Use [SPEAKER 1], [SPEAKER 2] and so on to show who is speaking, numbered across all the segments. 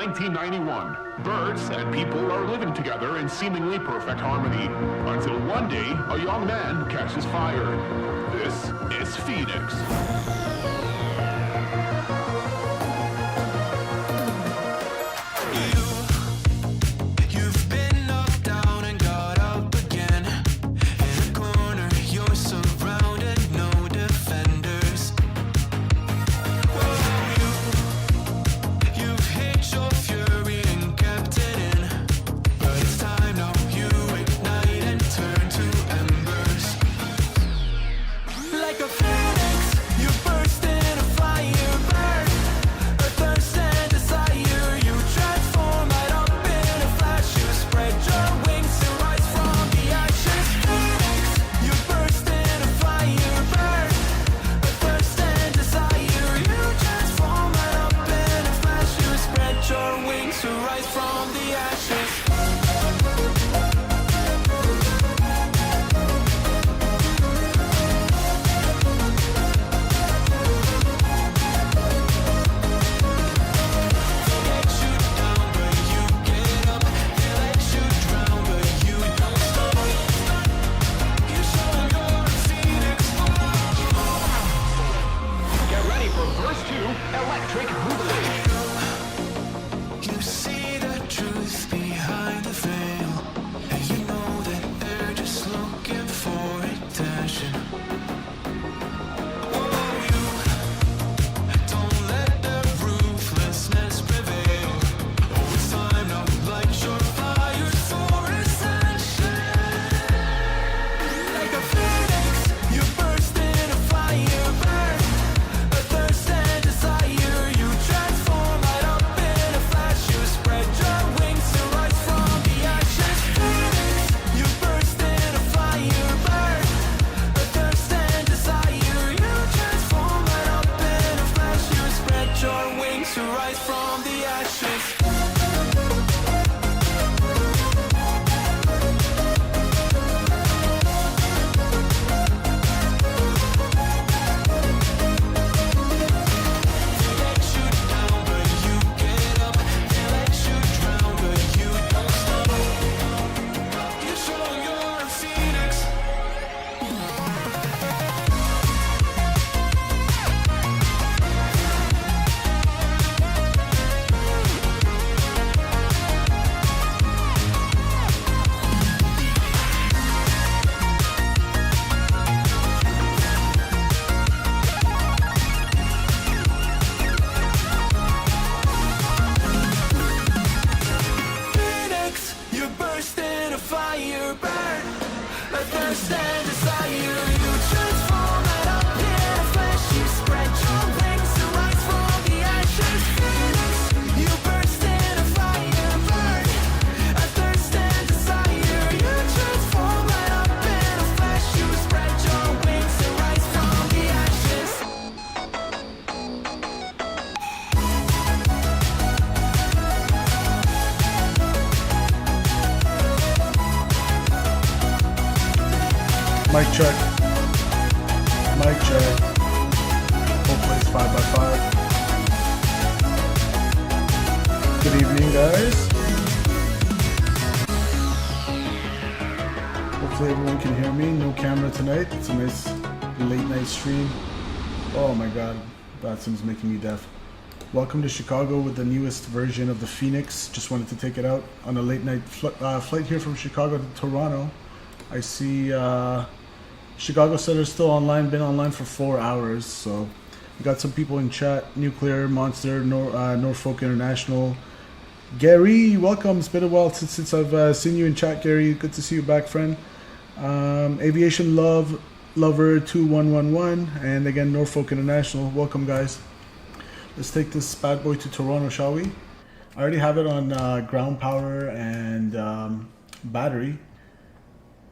[SPEAKER 1] 1991. Birds and people are living together in seemingly perfect harmony, until one day a young man catches fire. This is Phoenix.
[SPEAKER 2] Mic check. Mic check. Hopefully it's 5x5. Good evening, guys. Hopefully everyone can hear me. No camera tonight. It's a nice late night stream. Oh my god, VATSIM's making me deaf. Welcome to Chicago with the newest version of the Phoenix. Just wanted to take it out on a late night flight here from Chicago to Toronto. I see Chicago Center's still online, been online for 4 hours, so we got some people in chat. Nuclear, Monster, Norfolk International. Gary, welcome. It's been a while since I've seen you in chat, Gary. Good to see you back, friend. Aviation Lover 2111, and again, Norfolk International. Welcome, guys. Let's take this bad boy to Toronto, shall we? I already have it on ground power and battery.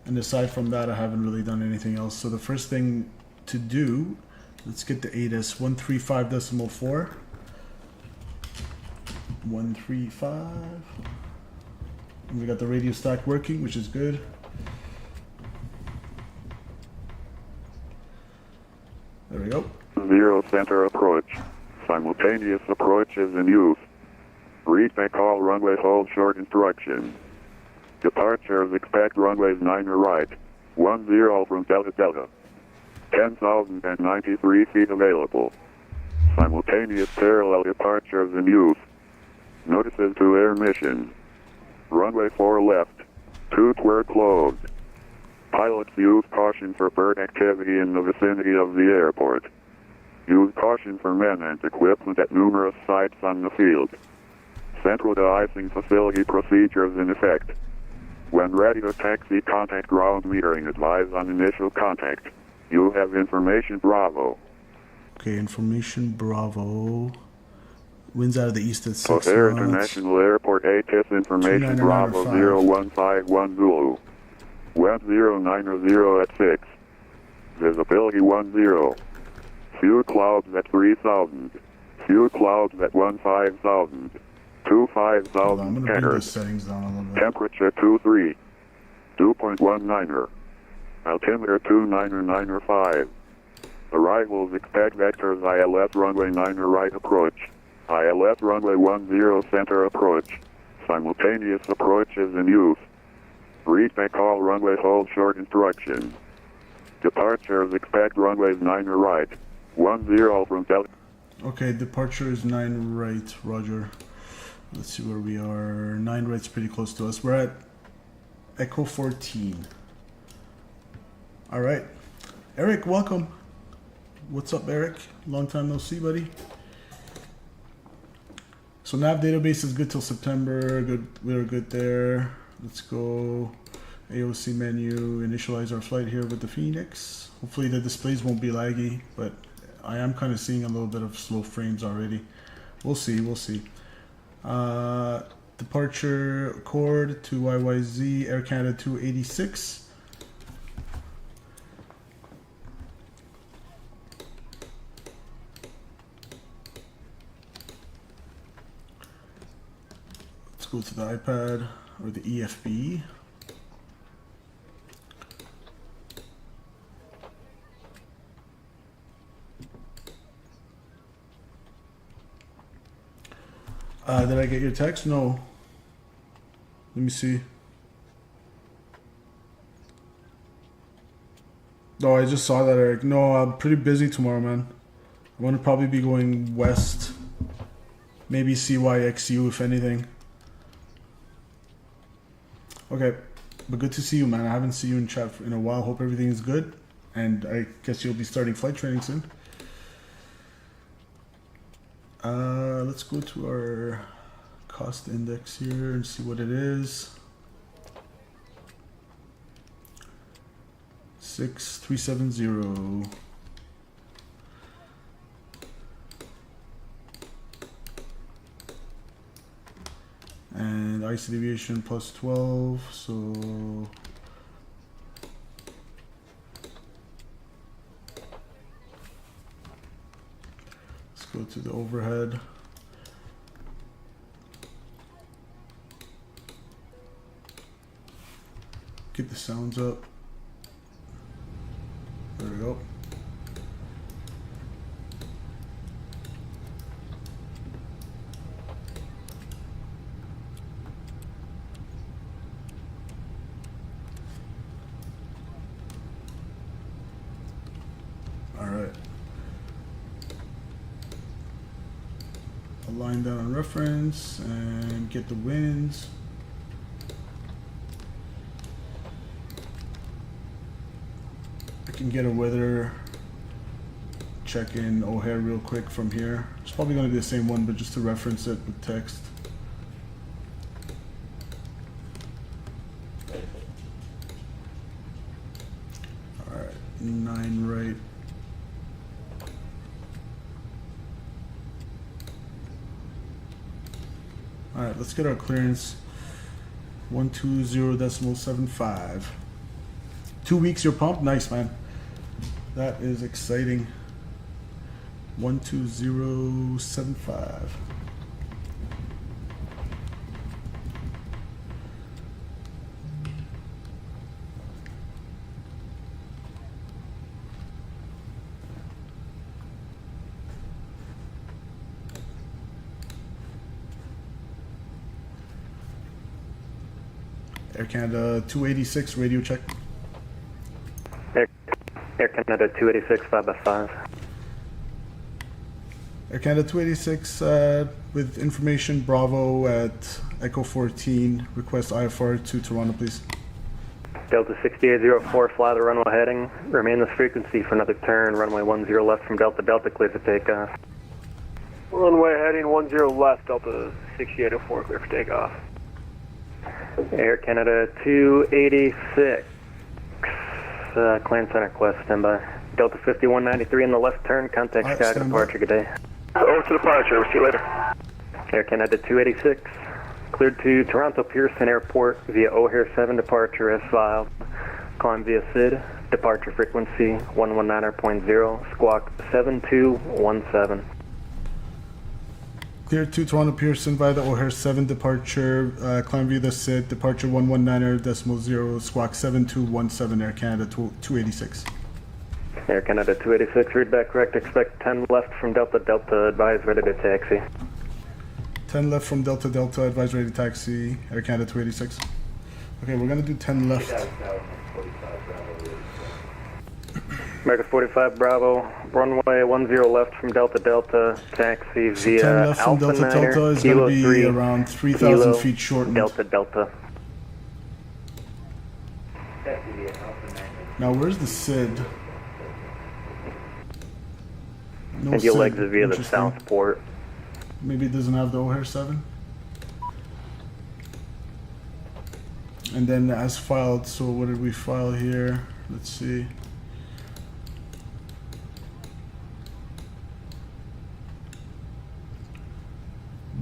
[SPEAKER 2] And aside from that, I haven't really done anything else. So the first thing to do, let's get the ATIS 135.4. 135. And we got the radio stack working, which is good. There we go.
[SPEAKER 3] 0 center approach. Simultaneous approach is in use. Read back all runway hold short instructions. Departures expect runways 9 right. 10 from Delta Delta. 10,093 feet available. Simultaneous parallel departures in use. Notices to air mission. Runway 4 left. 2 square closed. Pilots use caution for bird activity in the vicinity of the airport. Use caution for men and equipment at numerous sites on the field. Central de-icing facility procedures in effect. When ready to taxi, contact ground metering advised on initial contact. You have information Bravo.
[SPEAKER 2] Okay, information Bravo. Winds out of the east at 6 knots.
[SPEAKER 3] O'Hare International Airport ATC information Bravo 0151 Zulu. Wind 090 at 6. Visibility 10. Few clouds at 3,000. Few clouds at 15,000. 25,000
[SPEAKER 2] I'm going to bring the settings down a little bit.
[SPEAKER 3] Temperature 23. 2.19er. Altimeter 29905. Arrivals expect vectors ILS runway 9 right approach. ILS runway 10 center approach. Simultaneous approaches in use. Read back all runway hold short instructions. Departures expect runways 9 right. 10 from Delta.
[SPEAKER 2] Okay, departure is 9 right, roger. Let's see where we are. 9 right's pretty close to us. We're at Echo 14. All right. Eric, welcome. What's up, Eric? Long time no see, buddy. So nav database is good till September. Good, we're good there. Let's go. AOC menu. Initialize our flight here with the Phoenix. Hopefully the displays won't be laggy, but I am kind of seeing a little bit of slow frames already. We'll see. We'll see. Departure accord to CYYZ Air Canada 286. Let's go to the iPad or the EFB. Did I get your text? No. Let me see. No, I just saw that, Eric. No, I'm pretty busy tomorrow, man. I'm going to probably be going west. Maybe CYXU, if anything. Okay. But good to see you, man. I haven't seen you in chat in a while. Hope everything is good. And I guess you'll be starting flight training soon. Let's go to our cost index here and see what it is. 6370. And IC deviation plus 12, so let's go to the overhead. Get the sounds up. There we go. All right. Align that on reference and get the winds. Can get a weather check in O'Hare real quick from here. It's probably going to be the same one, but just to reference it with text. All right, 9 right. All right, let's get our clearance. 120.75. 2 weeks your pump, nice, man. That is exciting. 12075. Air Canada 286, radio check.
[SPEAKER 4] Air Canada 286, 5x5.
[SPEAKER 2] Air Canada 286 with information Bravo at Echo 14. Request IFR to Toronto, please.
[SPEAKER 4] Delta 6804, fly the runway heading. Remain this frequency for another turn. Runway 10 left from Delta Delta, clear for takeoff.
[SPEAKER 5] Runway heading 10 left, Delta 6804, clear for takeoff.
[SPEAKER 4] Air Canada 286, Clan Center Quest, standby. Delta 5193 in the left turn, contact Chicago departure, good day.
[SPEAKER 5] Over to departure, we'll see you later.
[SPEAKER 4] Air Canada 286, cleared to Toronto Pearson Airport via O'Hare 7 departure as filed. Climb via SID, departure frequency 119.0, squawk 7217.
[SPEAKER 2] Clear to Toronto Pearson via the O'Hare 7 departure, climb via the SID, departure 119.0, squawk 7217, Air Canada 286.
[SPEAKER 4] Air Canada 286, read back correct, expect 10 left from Delta Delta, advise ready to taxi.
[SPEAKER 2] 10 left from Delta Delta, advise ready to taxi, Air Canada 286. Okay, we're gonna do 10 left.
[SPEAKER 4] America 45 Bravo, runway 10 left from Delta Delta, taxi
[SPEAKER 2] So
[SPEAKER 4] via
[SPEAKER 2] 10 left from
[SPEAKER 4] Alpha
[SPEAKER 2] Delta
[SPEAKER 4] Niner,
[SPEAKER 2] Delta is
[SPEAKER 4] Kilo
[SPEAKER 2] gonna be
[SPEAKER 4] 3,
[SPEAKER 2] around 3,000
[SPEAKER 4] Kilo,
[SPEAKER 2] feet shortened.
[SPEAKER 4] Delta Delta.
[SPEAKER 2] Now where's the SID? No
[SPEAKER 4] And you'll
[SPEAKER 2] SID.
[SPEAKER 4] exit via the
[SPEAKER 2] Interesting.
[SPEAKER 4] south port.
[SPEAKER 2] Maybe it doesn't have the O'Hare 7. And then as filed, so what did we file here? Let's see.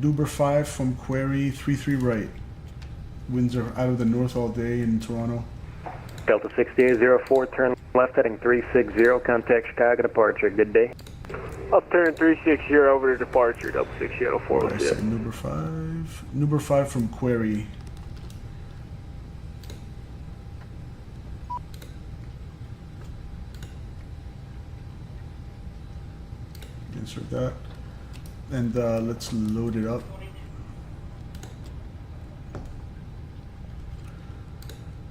[SPEAKER 2] Duber 5 from Query 33 right. Winds are out of the north all day in Toronto.
[SPEAKER 4] Delta 6804, turn left heading 360, contact Chicago departure, good day.
[SPEAKER 5] Up turn 360 over to departure, Delta 6804,
[SPEAKER 2] I
[SPEAKER 5] we'll see
[SPEAKER 2] said
[SPEAKER 5] you.
[SPEAKER 2] Nuber 5. Nuber 5 from Query. Insert that. And let's load it up.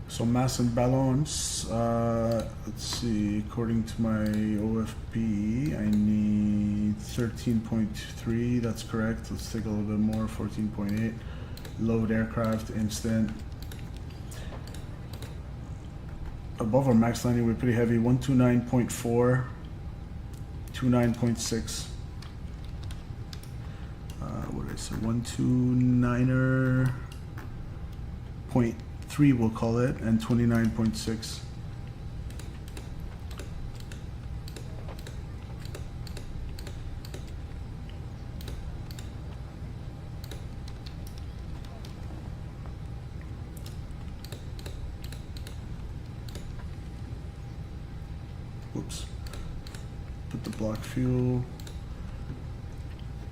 [SPEAKER 2] So mass and balance, let's see, according to my OFP, I need 13.3, that's correct. Let's take a little bit more, 14.8. Load aircraft, instant. Above our max landing, we're pretty heavy, 129.4, 29.6. What did I say, 129er point 3 we'll call it, and 29.6. Whoops. Put the block fuel,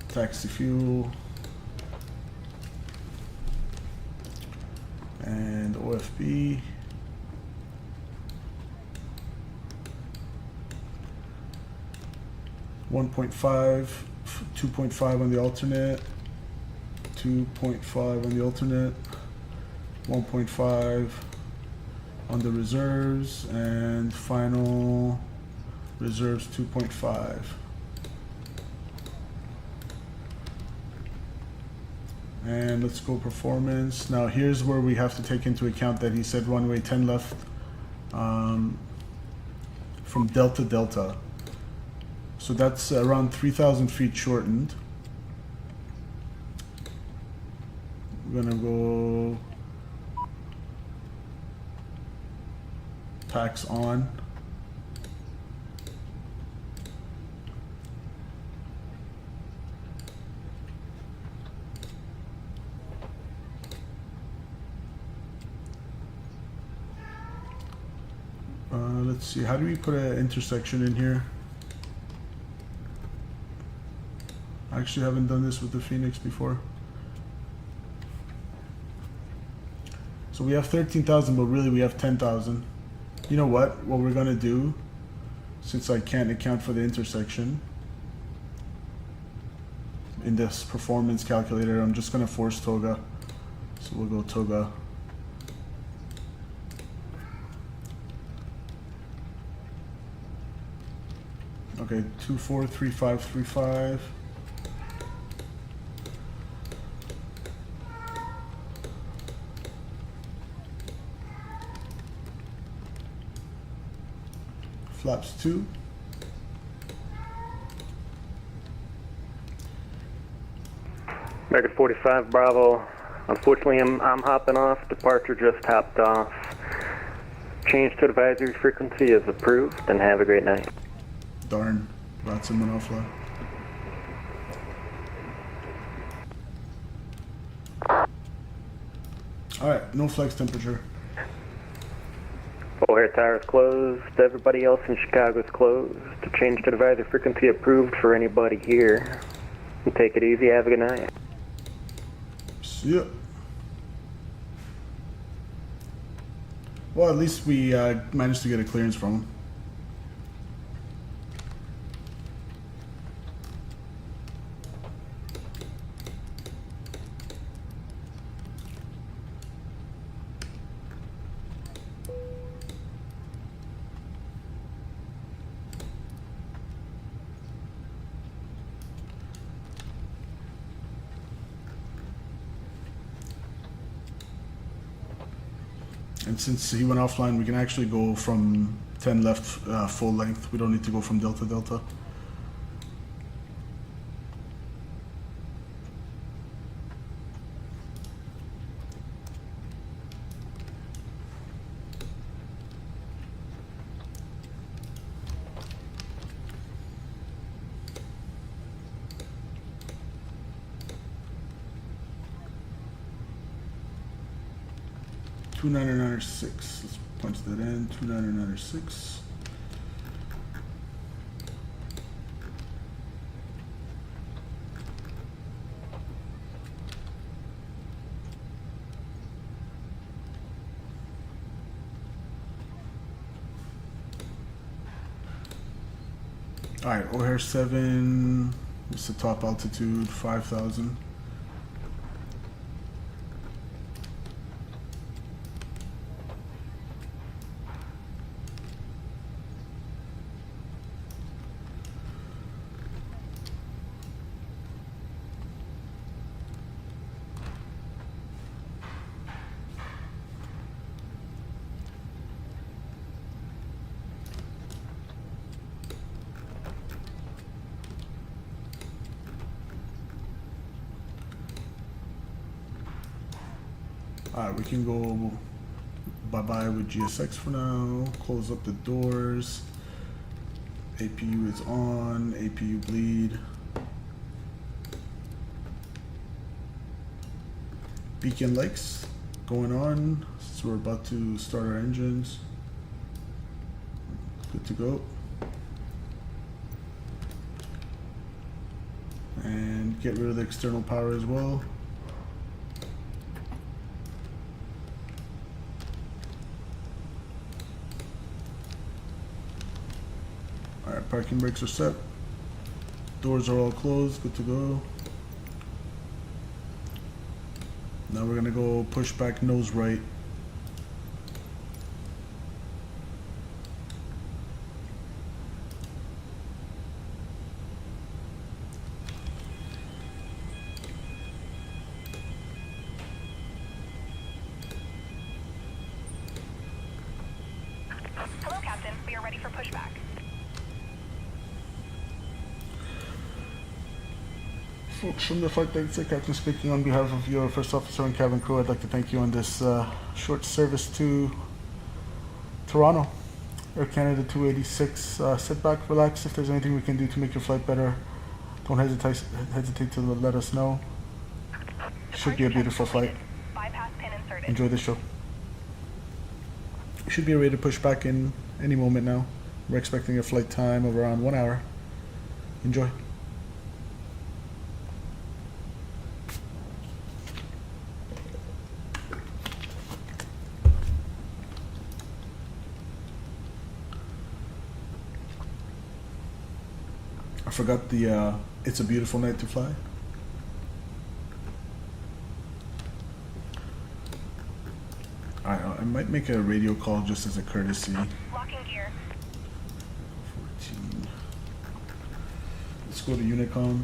[SPEAKER 2] taxi fuel, and OFB. $1.5, 2.5 on the alternate, 2.5 on the alternate, 1.5 on the reserves, and final reserves 2.5. And let's go performance. Now here's where we have to take into account that he said runway 10 left from Delta Delta. So that's around 3,000 feet shortened. We're gonna go tax on. Let's see, how do we put an intersection in here? I actually haven't done this with the Phoenix before. So we have 13,000, but really we have 10,000. You know what we're gonna do, since I can't account for the intersection in this performance calculator, I'm just gonna force toga. So we'll go toga Okay, 243535. Flaps 2.
[SPEAKER 4] American 45 Bravo. Unfortunately, I'm hopping off. Departure just hopped off. Change to advisory frequency is approved, and have a great night.
[SPEAKER 2] Darn, VATSIM went offline. Alright, no flex temperature.
[SPEAKER 4] O'Hare Tower is closed. Everybody else in Chicago is closed. To change to advisory frequency approved for anybody here. Take it easy. Have a good night.
[SPEAKER 2] See ya. Well, at least we managed to get a clearance from him. And since he went offline, we can actually go from 10 left full length. We don't need to go from Delta Delta. Two 2996. Let's punch that in. 2996. All right, O'Hare 7. What's the top altitude? 5,000. Alright, we can go bye-bye with GSX for now. Close up the doors. APU is on. APU bleed. Beacon lights going on. So we're about to start our engines. Good to go. And get rid of the external power as well. Alright, parking brakes are set. Doors are all closed, good to go. Now we're gonna go push back nose right.
[SPEAKER 6] Hello, Captain. We are ready for pushback.
[SPEAKER 2] Folks from the Flight Deck, Captain speaking on behalf of your first officer and cabin crew. I'd like to thank you on this short service to Toronto. Air Canada 286. Sit back, relax. If there's anything we can do to make your flight better, don't hesitate to let us know. Should be a beautiful flight.
[SPEAKER 6] Bypass pin inserted.
[SPEAKER 2] Enjoy the show. We should be ready to push back in any moment now. We're expecting a flight time of around 1 hour. Enjoy. I forgot the It's a Beautiful Night to Fly. I might make a radio call just as a courtesy.
[SPEAKER 6] Locking gear.
[SPEAKER 2] 14. Let's go to Unicom.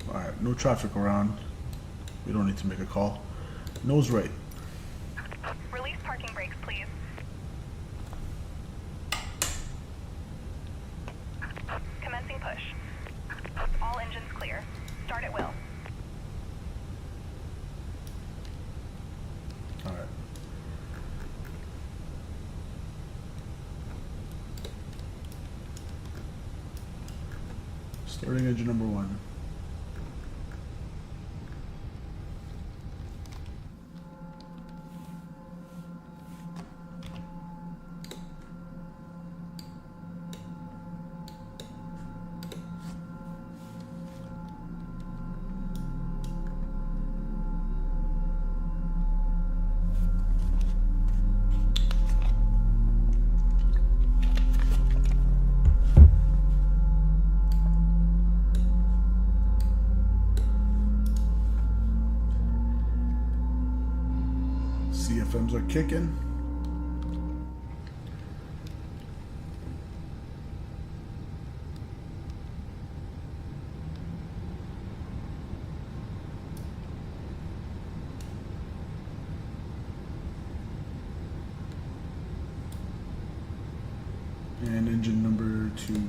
[SPEAKER 2] Alright, no traffic around. We don't need to make a call. Nose right.
[SPEAKER 6] Release parking brakes, please. Commencing push. All engines clear. Start at will.
[SPEAKER 2] Alright. Starting engine number 1. CFMs are kicking. And engine number 2.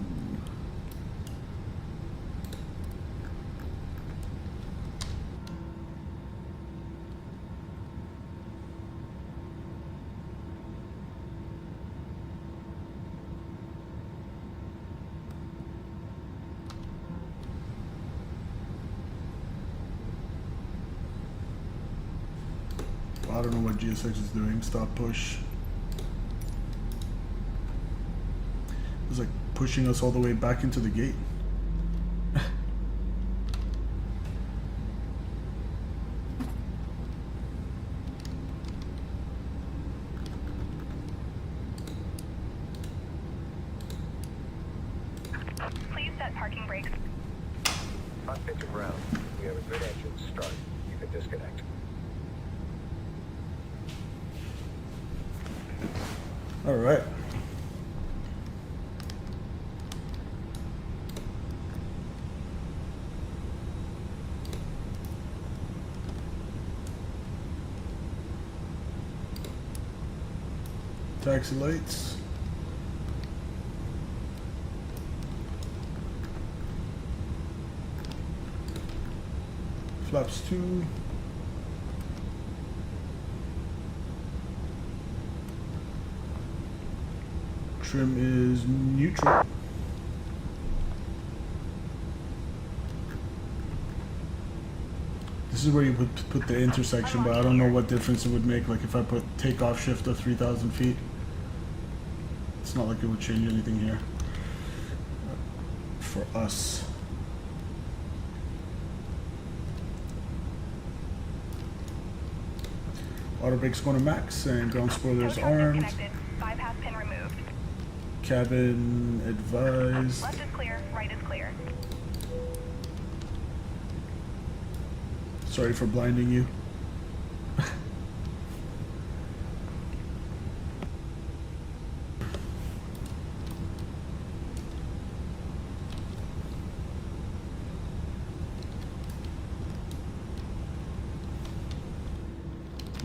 [SPEAKER 2] I don't know what GSX is doing. Stop push. It's like pushing us all the way back into the gate.
[SPEAKER 6] Please set parking brakes.
[SPEAKER 7] Cockpit to ground. We have a good engine start. You can disconnect.
[SPEAKER 2] All right. Taxi lights. Flaps 2. Trim is neutral. This is where you would put the intersection, but I don't know what difference it would make. Like if I put takeoff shift of 3,000 feet, it's not like it would change anything here for us. Auto brakes going to max and ground spoilers armed.
[SPEAKER 6] Disconnected. Bypass pin removed.
[SPEAKER 2] Cabin advised.
[SPEAKER 6] Left is clear. Right is clear.
[SPEAKER 2] Sorry for blinding you.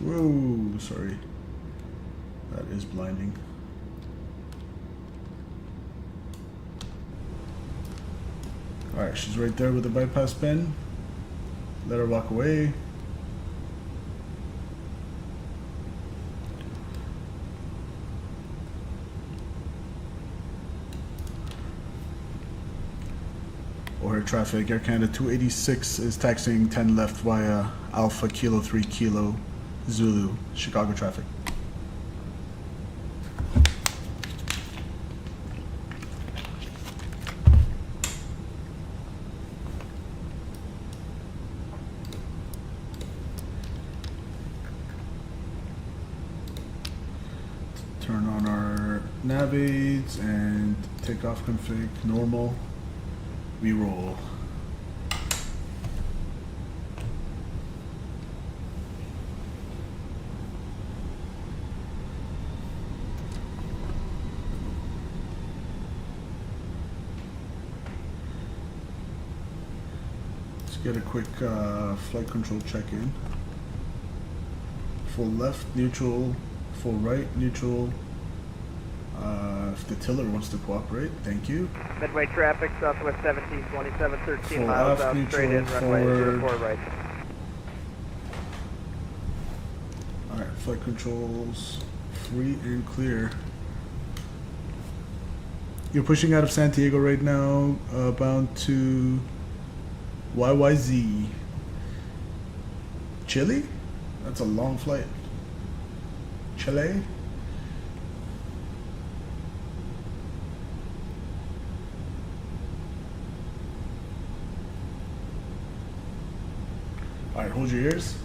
[SPEAKER 2] Whoa, sorry. That is blinding. Alright, she's right there with the bypass pin. Let her walk away. O'Hare traffic, Air Canada 286 is taxiing 10 left via Alpha Kilo 3 Kilo Zulu, Chicago traffic. Turn on our nav aids and takeoff config normal. We roll. Let's get a quick flight control check-in. Full left, neutral, full right, neutral. If the tiller wants to cooperate, thank you.
[SPEAKER 5] Midway traffic, Southwest 1727, 13
[SPEAKER 2] Full
[SPEAKER 5] miles
[SPEAKER 2] left,
[SPEAKER 5] out,
[SPEAKER 2] neutral,
[SPEAKER 5] straight in, runway
[SPEAKER 2] forward.
[SPEAKER 5] 04 right.
[SPEAKER 2] Alright, flight controls free and clear. You're pushing out of San Diego right now, bound to CYYZ. Chile? That's a long flight. Chile? Alright, hold your ears.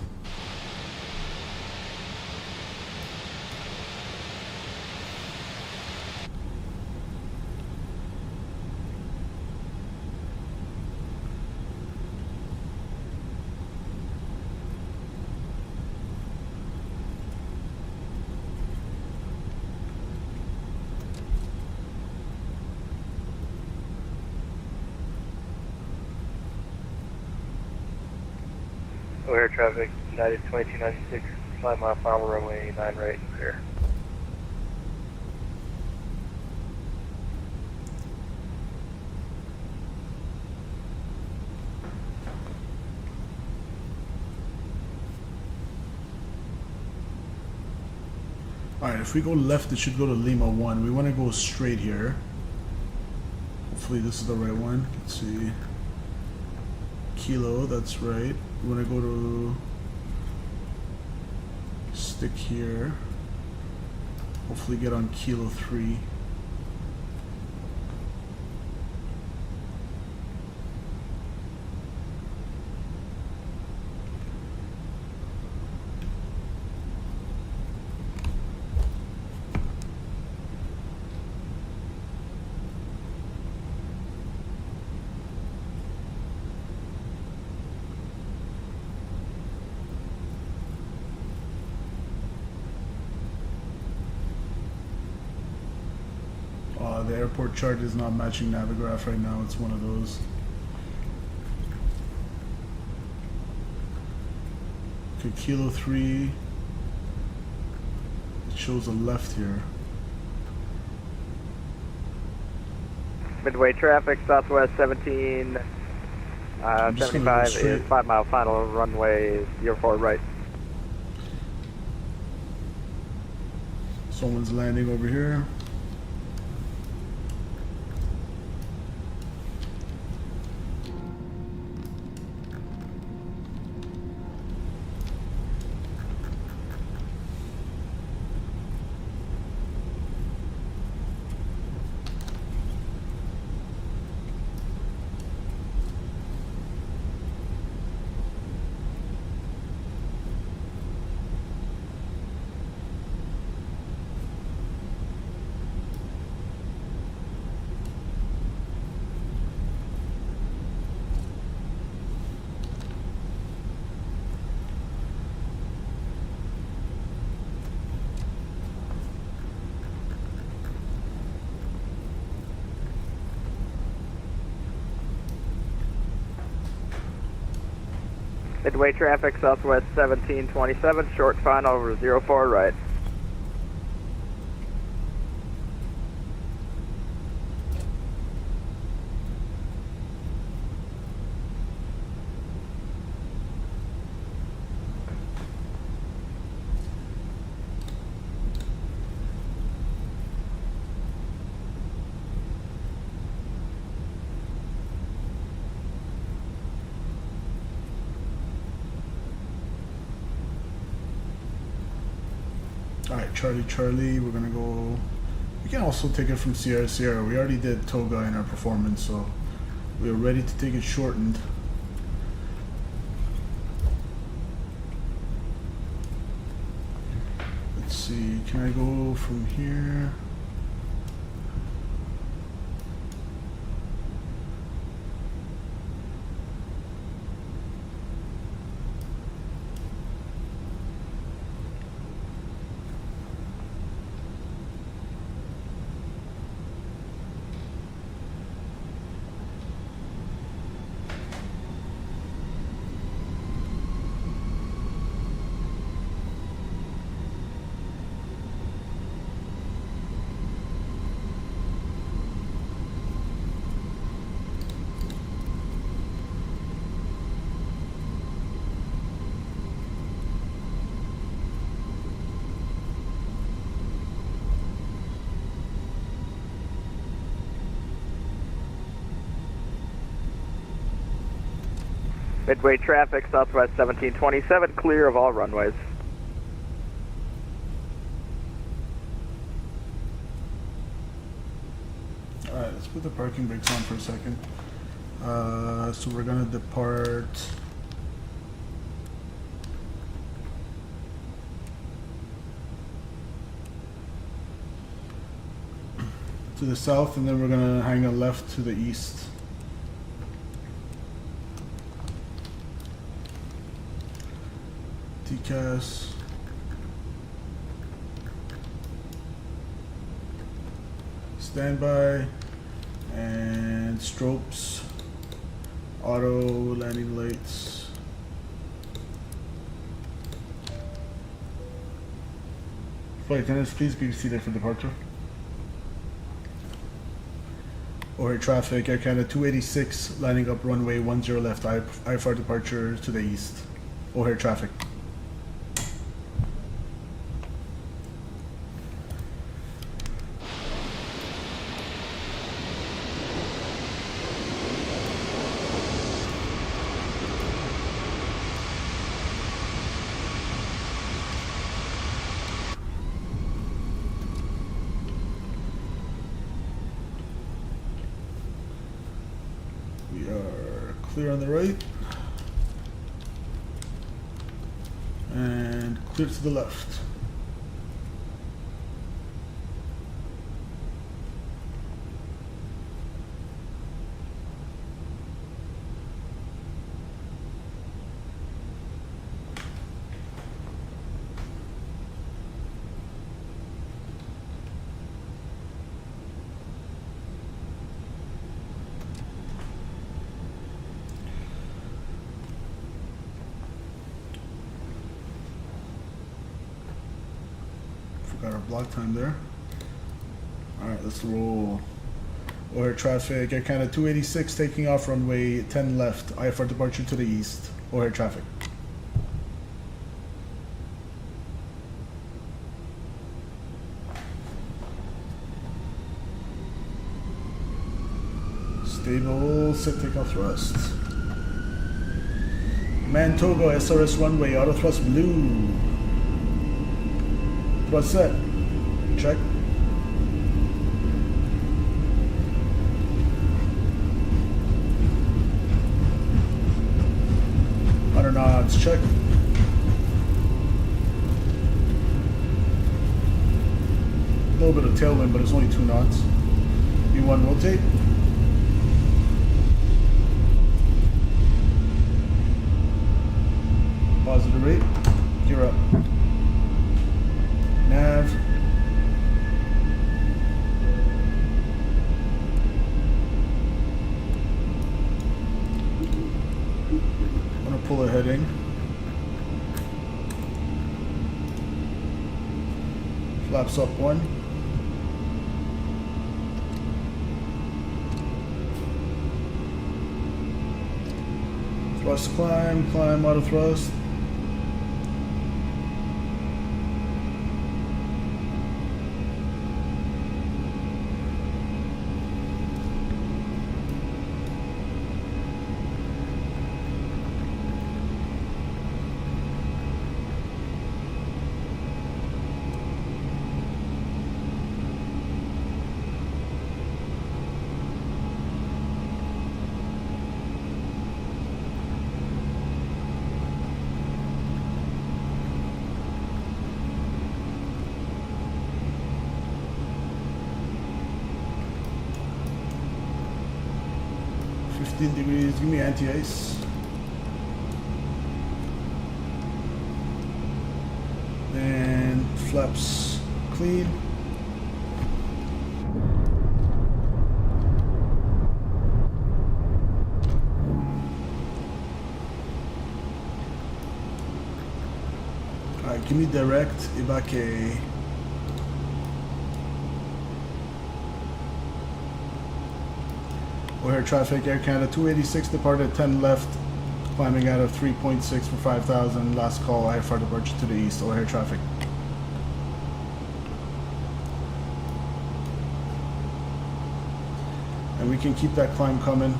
[SPEAKER 5] O'Hare traffic, United 2296, 5 mile final runway 9 right and clear.
[SPEAKER 2] Alright, if we go left, it should go to Lima 1. We want to go straight here. Hopefully this is the right one. Let's see. Kilo, that's right. We want to go to stick here. Hopefully get on Kilo 3. The airport chart is not matching Navigraph right now. It's one of those. Okay, Kilo 3. It shows a left here.
[SPEAKER 5] Midway traffic, Southwest 17,
[SPEAKER 2] I'm just gonna go
[SPEAKER 5] 75
[SPEAKER 2] straight.
[SPEAKER 5] is 5 mile final runway 04 right.
[SPEAKER 2] Someone's landing over here.
[SPEAKER 5] Midway traffic, Southwest 1727, short final over 04 right.
[SPEAKER 2] Alright, Charlie Charlie, we're gonna go. We can also take it from Sierra Sierra. We already did Toga in our performance, so we are ready to take it shortened. Let's see, can I go from here?
[SPEAKER 8] Midway traffic, Southwest 1727, clear of all runways.
[SPEAKER 2] Alright, let's put the parking brakes on for a second. So we're gonna depart to the south, and then we're gonna hang a left to the east. TCAS. Standby. And strobes. Auto landing lights. Flight attendants, please be seated for departure. O'Hare traffic, Air Canada 286, lining up runway 10 left, IFR departure to the east. O'Hare traffic. We are clear on the right and clear to the left. Got our block time there. Alright, let's roll. O'Hare traffic, Air Canada 286 taking off runway 10 left, IFR departure to the east. O'Hare traffic. Stable, set takeoff thrust. Manitoba SRS runway, auto thrust blue. Thrust set. Check. Knots, check. A little bit of tailwind, but it's only 2 knots. V1 rotate. Positive rate. Gear up. Nav. I'm gonna pull a heading. Flaps up 1. Thrust climb, climb auto thrust. Degrees, give me anti-ice. And flaps clean. Alright, give me direct, Ibake. O'Hare traffic, Air Canada 286 departed 10 left, climbing out of 3.6 for 5,000. Last call, IFR departure to the east. O'Hare traffic. And we can keep that climb coming.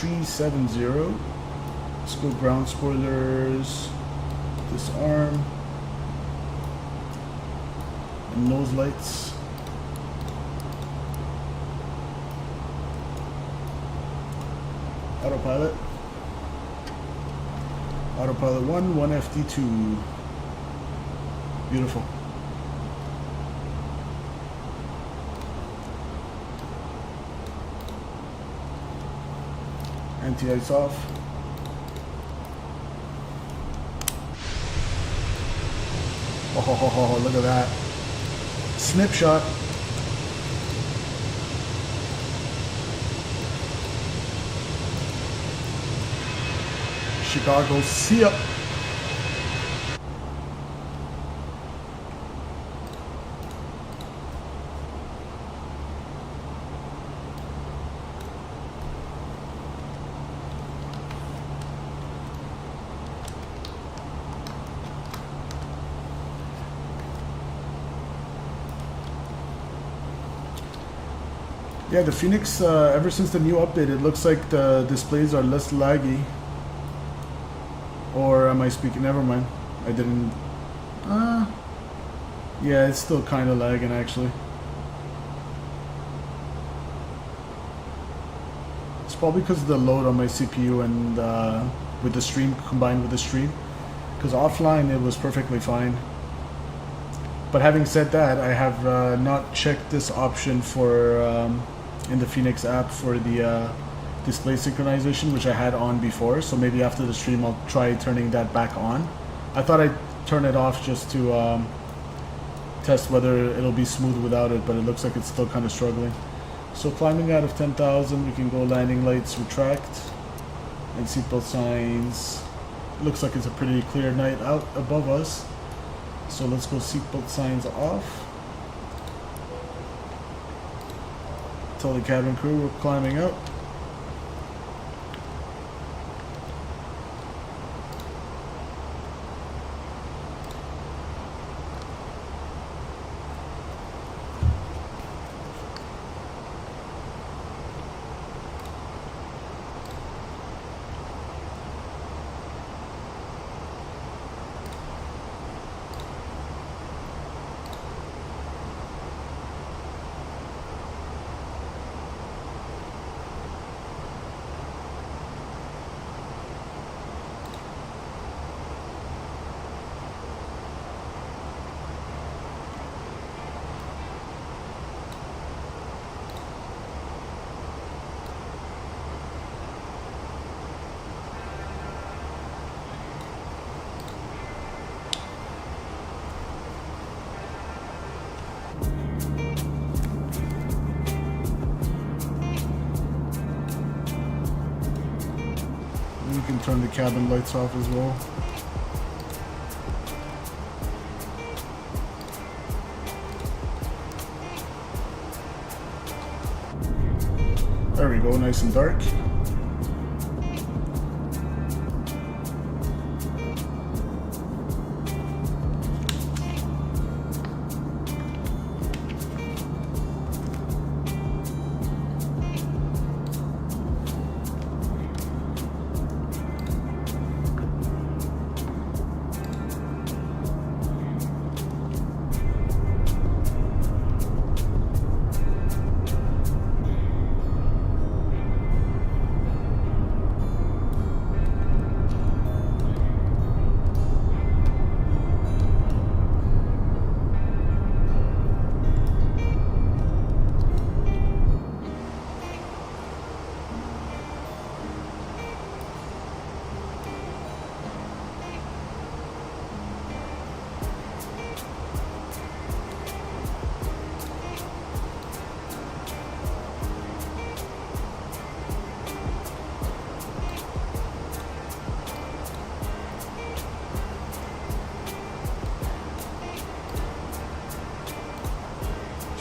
[SPEAKER 2] 370. Let's go ground spoilers, disarm, and nose lights. Autopilot. Autopilot 1, 1 FD2. Beautiful. Anti-ice off. Oh, look at that. Snip shot. Chicago, see ya. Yeah, the Fenix, ever since the new update, it looks like the displays are less laggy. Or am I speaking? Never mind. I didn't... yeah, it's still kind of lagging, actually. It's probably because of the load on my CPU and with the stream, combined with the stream. Because offline, it was perfectly fine. But having said that, I have not checked this option for in the Fenix app for the display synchronization, which I had on before. So maybe after the stream, I'll try turning that back on. I thought I'd turn it off just to test whether it'll be smooth without it, but it looks like it's still kind of struggling. So climbing out of 10,000, we can go landing lights, retract, and seatbelt signs. Looks like it's a pretty clear night out above us. So let's go seatbelt signs off. Tell the cabin crew we're climbing up. We can turn the cabin lights off as well. There we go, nice and dark.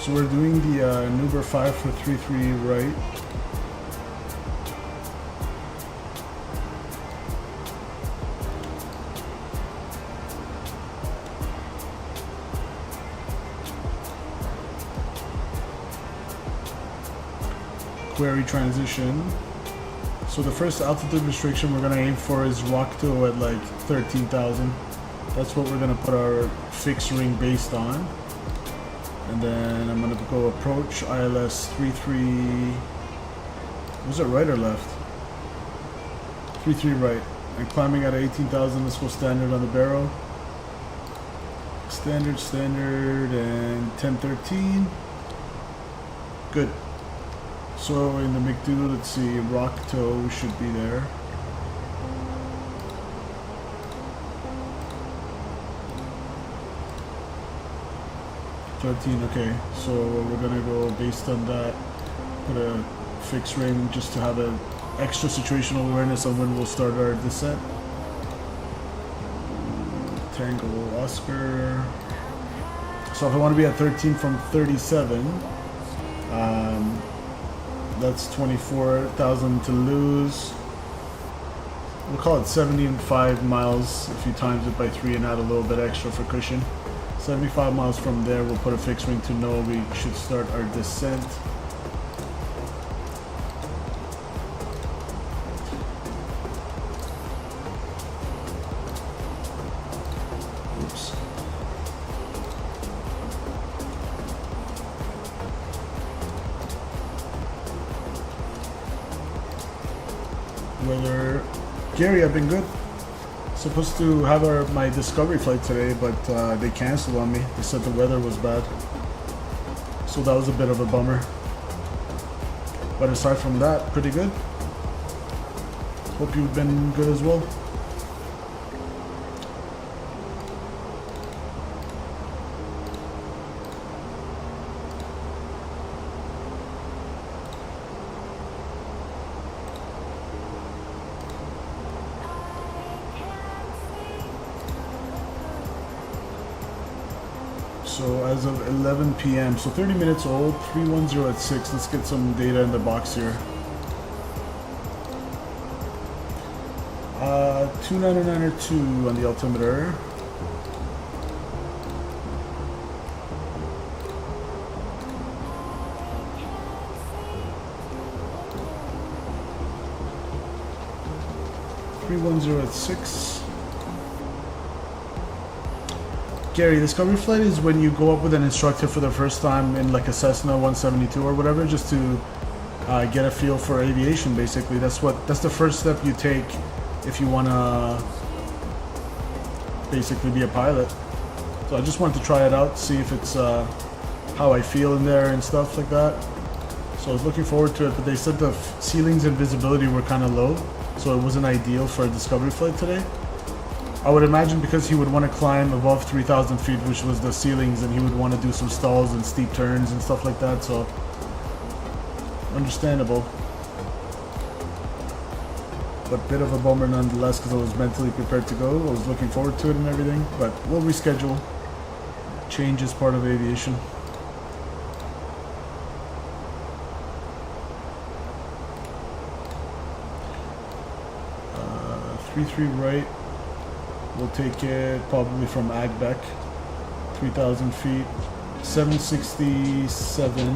[SPEAKER 2] So we're doing the Nuber 5 for 33 right. Query transition. So the first altitude restriction we're gonna aim for is Rockto at like 13,000. That's what we're gonna put our fixed ring based on. And then I'm gonna go approach ILS 33. Was it right or left? 33 right. And climbing at 18,000. Let's go standard on the barrel. Standard, and 1013. Good. So in the McDo, let's see, Rockto should be there. Okay, so we're gonna go based on that, put a fixed ring just to have an extra situational awareness on when we'll start our descent. Tango Oscar. So if I want to be at 13 from 37, that's 24,000 to lose. We'll call it 75 miles if you times it by 3 and add a little bit extra for cushion. 75 miles from there, we'll put a fixed ring to know we should start our descent. Oops. Weather. Gary, I've been good. Supposed to have my discovery flight today, but they canceled on me. They said the weather was bad, so that was a bit of a bummer. But aside from that, pretty good. Hope you've been good as well. So as of 11 p.m., so 30 minutes old, 310 at 6. Let's get some data in the box here. 299.2 on the altimeter. at 6. Gary, discovery flight is when you go up with an instructor for the first time in like a Cessna 172 or whatever, just to get a feel for aviation. Basically, that's the first step you take if you want to basically be a pilot. So I just wanted to try it out, see if it's how I feel in there and stuff like that. So I was looking forward to it, but they said the ceilings and visibility were kind of low, so it wasn't ideal for a discovery flight today. I would imagine because he would want to climb above 3,000 feet, which was the ceilings, and he would want to do some stalls and steep turns and stuff like that, so understandable. But bit of a bummer nonetheless, because I was mentally prepared to go. I was looking forward to it and everything, but we'll reschedule. Change is part of aviation. Uh, 3-3 right. We'll take it probably from Agbec, 3,000 feet, 767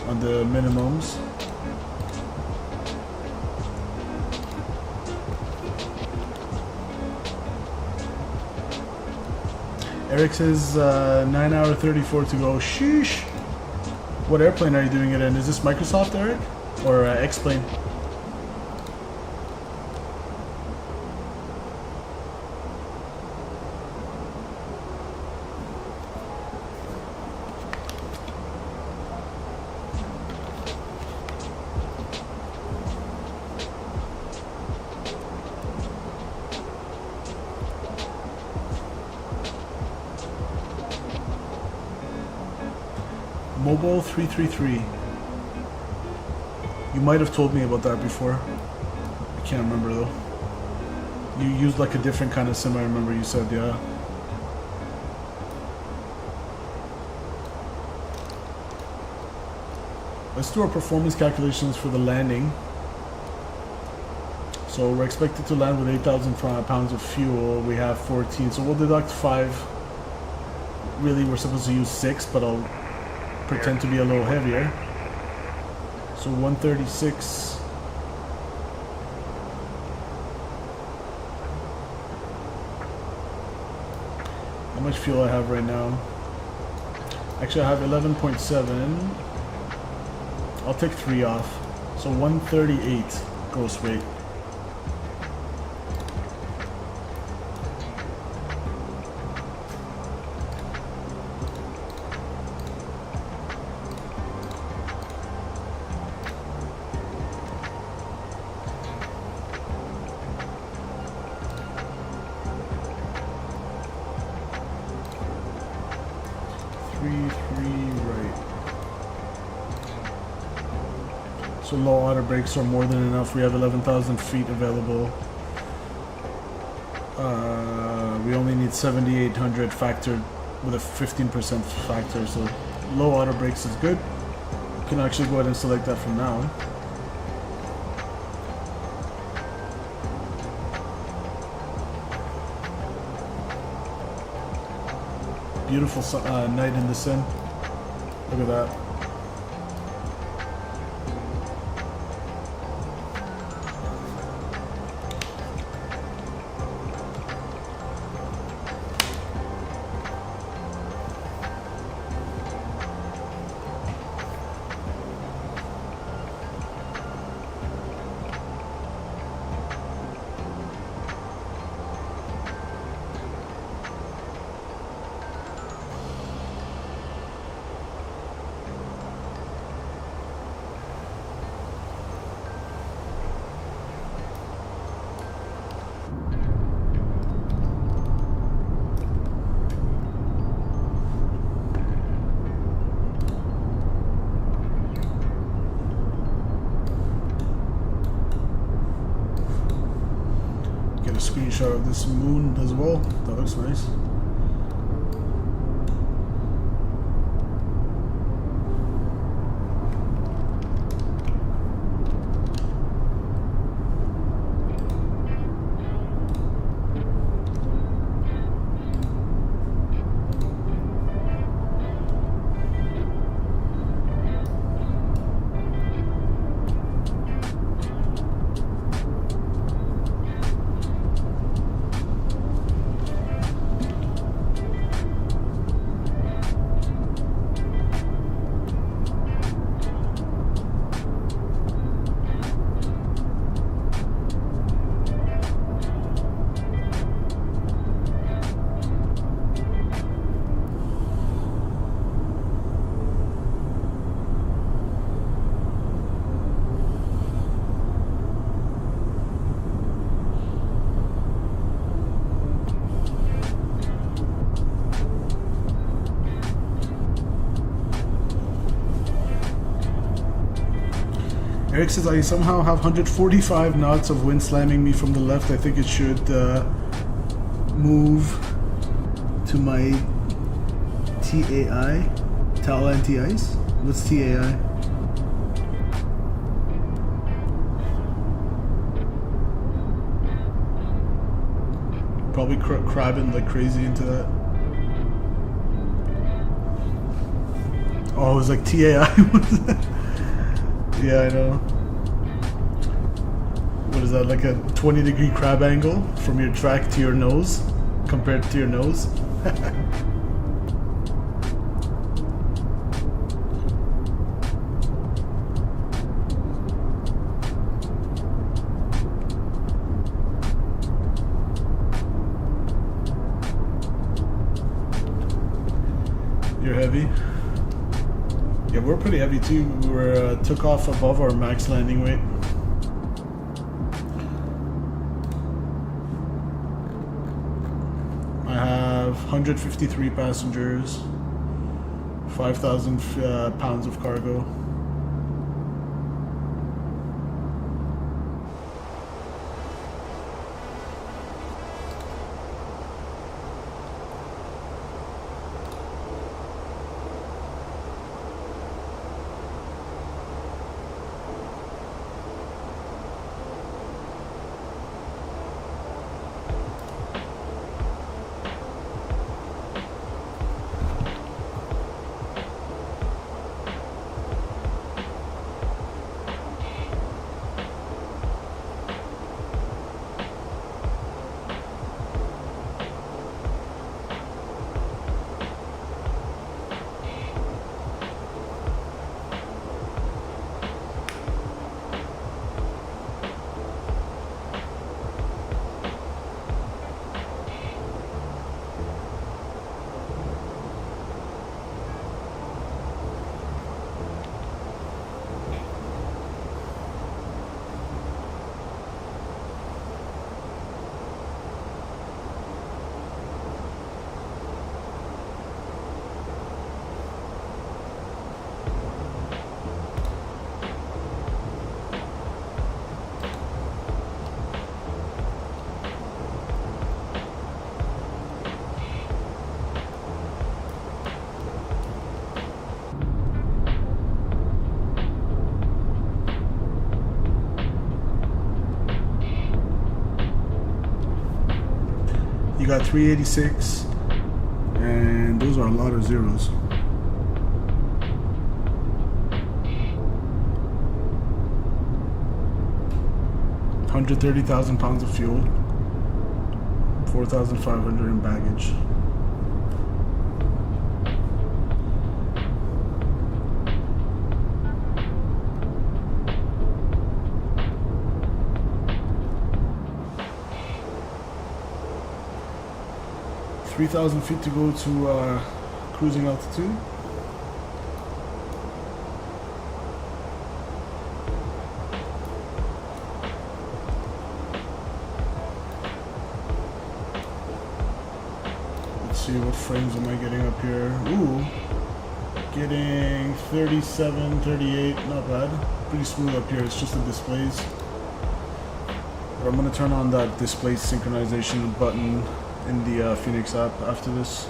[SPEAKER 2] on the minimums. Eric says 9 hour 34 to go. Sheesh. What airplane are you doing it in? Is this Microsoft, Eric? Or X-Plane? Mobile 333. You might have told me about that before. I can't remember though. You used like a different kind of sim, I remember you said, yeah. Let's do our performance calculations for the landing. So we're expected to land with 8,000 pounds of fuel. We have 14, so we'll deduct 5. Really, we're supposed to use 6, but I'll pretend to be a little heavier. So 136. How much fuel I have right now? Actually, I have 11.7. I'll take 3 off. So 138 gross weight. So low water brakes are more than enough. We have 11,000 feet available. We only need 7,800 factored with a 15% factor. So low water brakes is good. You can actually go ahead and select that from now. Beautiful night in the sun. Look at that. Get a screenshot of this moon as well. That looks nice. Eric says, I somehow have 145 knots of wind slamming me from the left. I think it should move to my TAI, towel anti-ice. What's TAI? Probably crabbing like crazy into that. Oh, it was like TAI. Yeah, I know. What is that, like a 20-degree crab angle from your track to your nose, compared to your nose? You're heavy? Yeah, we're pretty heavy too. We were took off above our max landing weight. I have 153 passengers, 5,000 pounds of cargo. You got 386, and those are a lot of zeros. £130,000 of fuel, 4,500 in baggage. $3,000 feet to go to cruising altitude. Let's see, what frames am I getting up here? Ooh, getting 37, 38, not bad. Pretty smooth up here, it's just the displays. But I'm gonna turn on that display synchronization button in the Fenix app after this.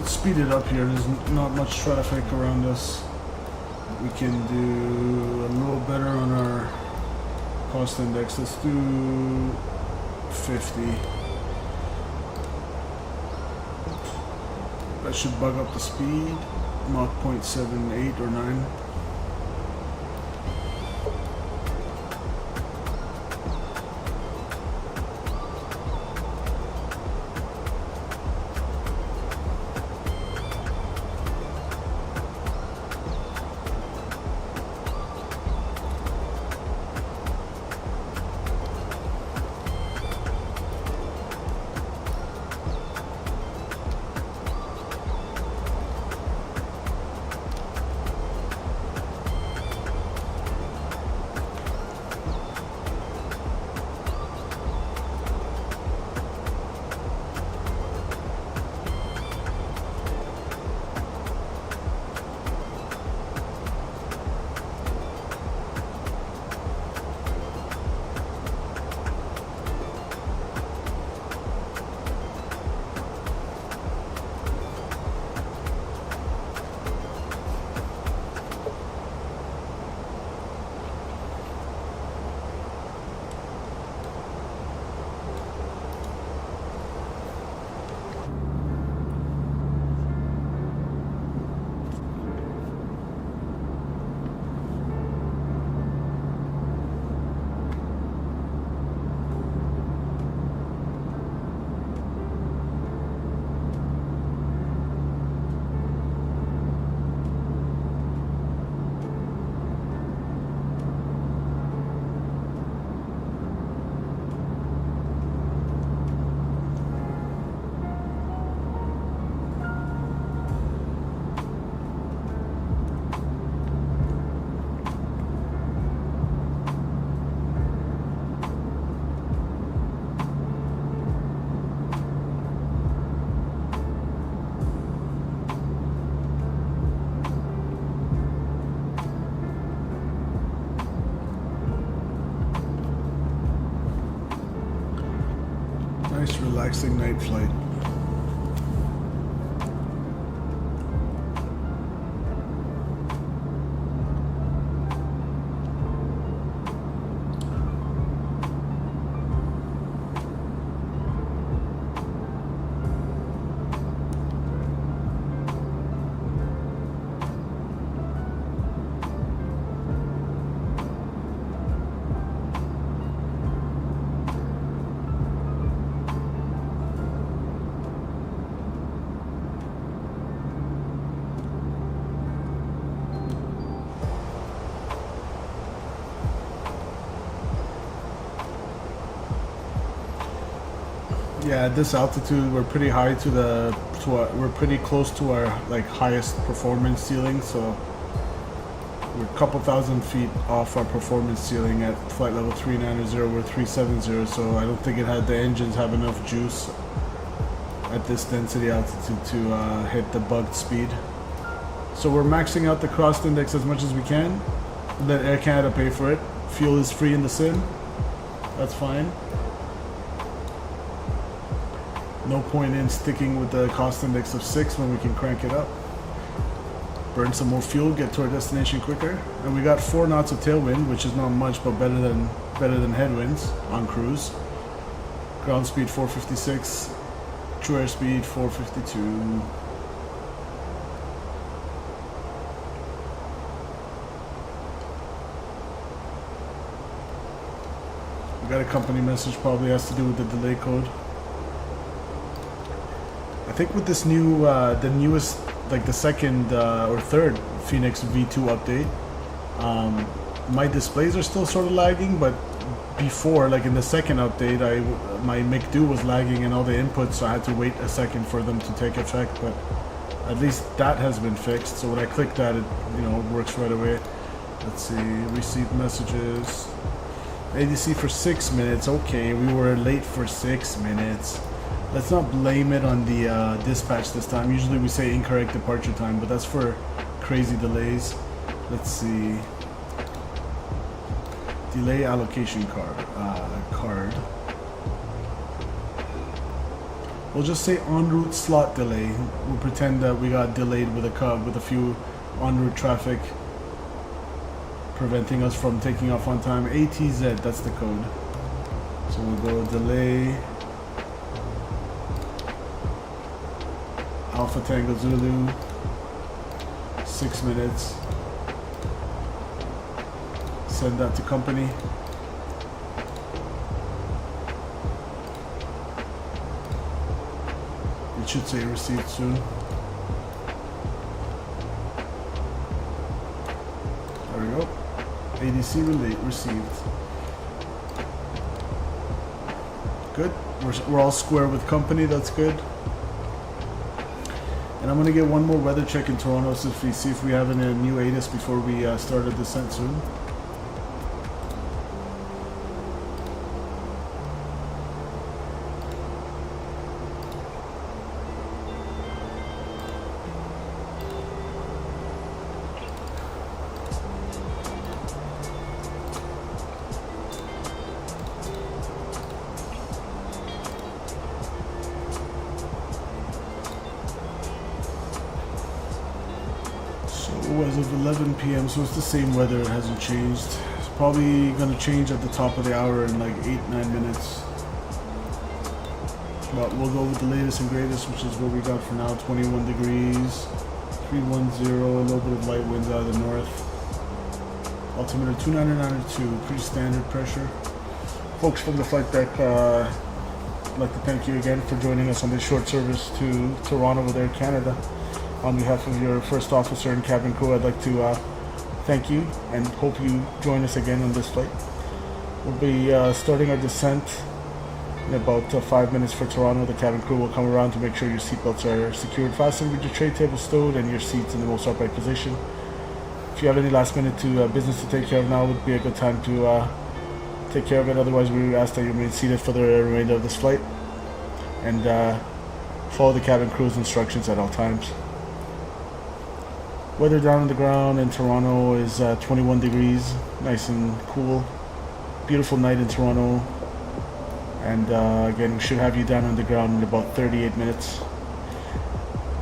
[SPEAKER 2] Speed it up here. There's not much traffic around us. We can do a little better on our cost index. Let's do 50. That should bug up the speed. Mach 0.78 or 9. relaxing night flight. Yeah, at this altitude, we're pretty high we're pretty close to our like highest performance ceiling, so we're a couple thousand feet off our performance ceiling at flight level 390. We're 370, so I don't think the engines have enough juice at this density altitude to hit the bugged speed. So we're maxing out the cost index as much as we can. Let Air Canada pay for it. Fuel is free in the sim. That's fine. No point in sticking with the cost index of 6 when we can crank it up. Burn some more fuel, get to our destination quicker. And we got 4 knots of tailwind, which is not much, but better than headwinds on cruise. Ground speed 456, true airspeed 452. We got a company message, probably has to do with the delay code. I think with this new, the newest, like the second or third Fenix V2 update, my displays are still sort of lagging, but before, like in the second update, my McDo was lagging and all the inputs, so I had to wait a second for them to take effect, but at least that has been fixed. So when I click that, it works right away. Let's see, receive messages. ATC for 6 minutes. Okay, we were late for 6 minutes. Let's not blame it on the dispatch this time. Usually we say incorrect departure time, but that's for crazy delays. Let's see. Delay allocation card. We'll just say en route slot delay. We'll pretend that we got delayed with a few en route traffic preventing us from taking off on time. ATZ, that's the code. So we'll go delay Alpha Tango Zulu, 6 minutes. Send that to company. It should say received soon. There we go. ADC received. Good. We're all square with company. That's good. And I'm gonna get one more weather check in Toronto, so see if we have any new ATIS before we start a descent soon. As of 11 p.m, so it's the same weather, it hasn't changed. It's probably going to change at the top of the hour in like 8-9 minutes. But we'll go with the latest and greatest, which is what we got for now. 21 degrees, 310, a little bit of light winds out of the north. Altimeter 2992, pretty standard pressure. Folks from the flight deck, I'd like to thank you again for joining us on this short service to Toronto with Air Canada. On behalf of your first officer and cabin crew, I'd like to thank you and hope you join us again on this flight. We'll be starting our descent in about 5 minutes for Toronto. The cabin crew will come around to make sure your seatbelts are secured, fastened with your tray table stowed, and your seats in the most upright position. If you have any last minute business to take care of, now would be a good time to take care of it. Otherwise, we ask that you remain seated for the remainder of this flight and follow the cabin crew's instructions at all times. Weather down on the ground in Toronto is 21 degrees, nice and cool. Beautiful night in Toronto. And again, we should have you down on the ground in about 38 minutes.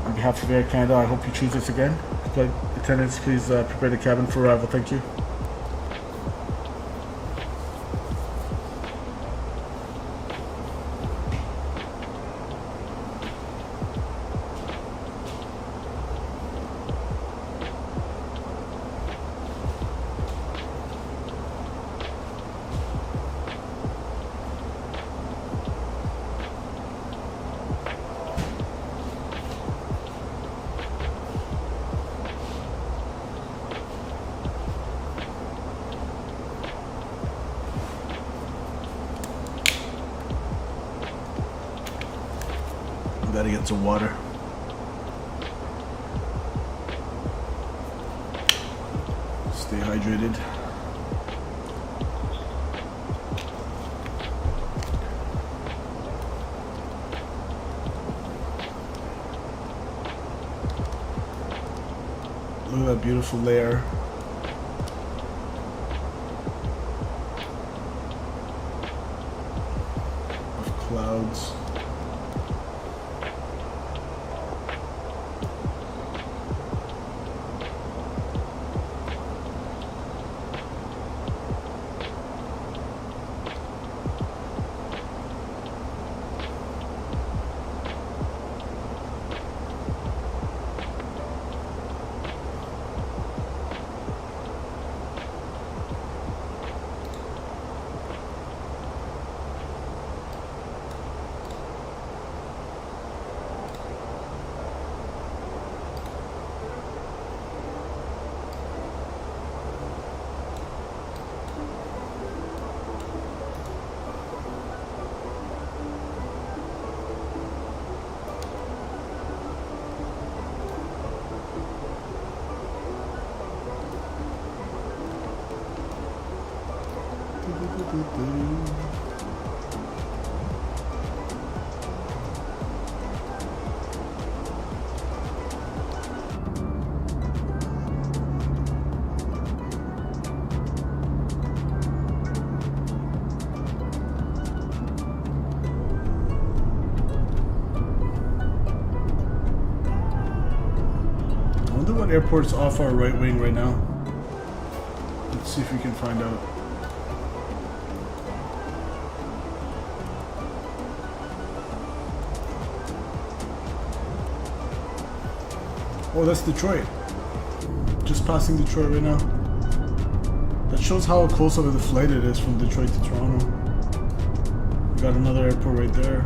[SPEAKER 2] On behalf of Air Canada, I hope you choose us again. Flight attendants, please prepare the cabin for arrival. Thank you. Gotta get some water. Stay hydrated. Look at that beautiful layer. Of clouds. I wonder what airport's off our right wing right now. Let's see if we can find out. Oh, that's Detroit. Just passing Detroit right now. That shows how close of a flight it is from Detroit to Toronto. We got another airport right there.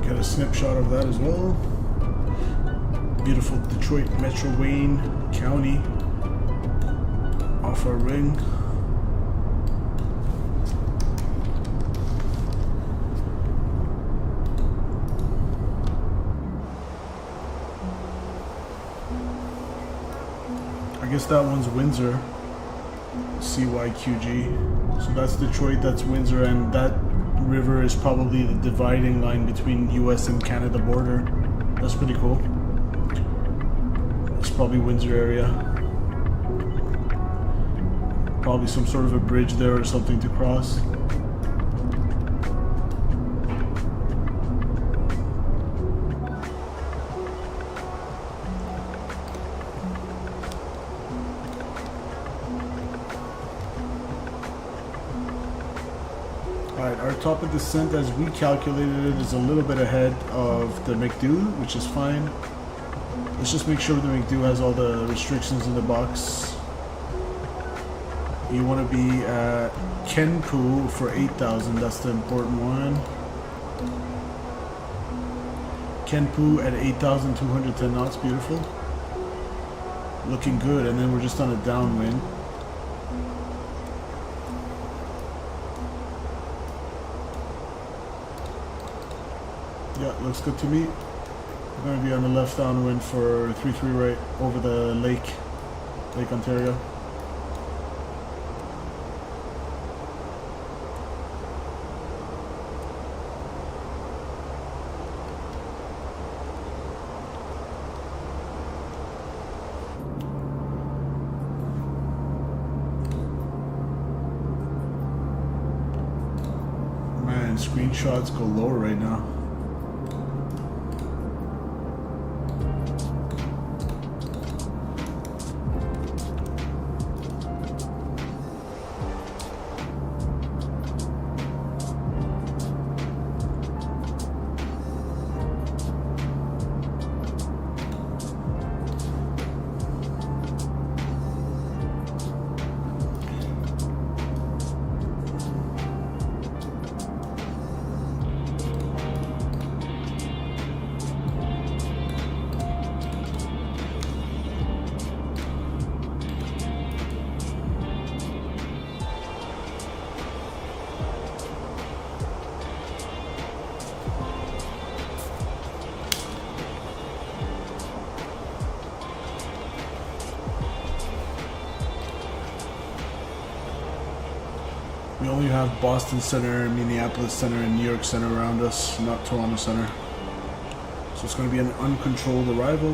[SPEAKER 2] Get a snapshot of that as well. Beautiful Detroit Metro Wayne County. Off our ring. I guess that one's Windsor. CYQG. So that's Detroit, that's Windsor, and that river is probably the dividing line between US and Canada border. That's pretty cool. It's probably Windsor area. Probably some sort of a bridge there or something to cross. Alright, our top of descent as we calculated it is a little bit ahead of the McDo, which is fine. Let's just make sure the McDo has all the restrictions in the box. You want to be at Kenpu for 8,000, that's the important one. Kenpu at 8,210 knots, beautiful. Looking good, and then we're just on a downwind. Yeah, looks good to me. We're going to be on the left downwind for 33 right over the Lake Ontario. screenshots go lower right now. We only have Boston Center, Minneapolis Center, and New York Center around us, not Toronto Center. So it's going to be an uncontrolled arrival.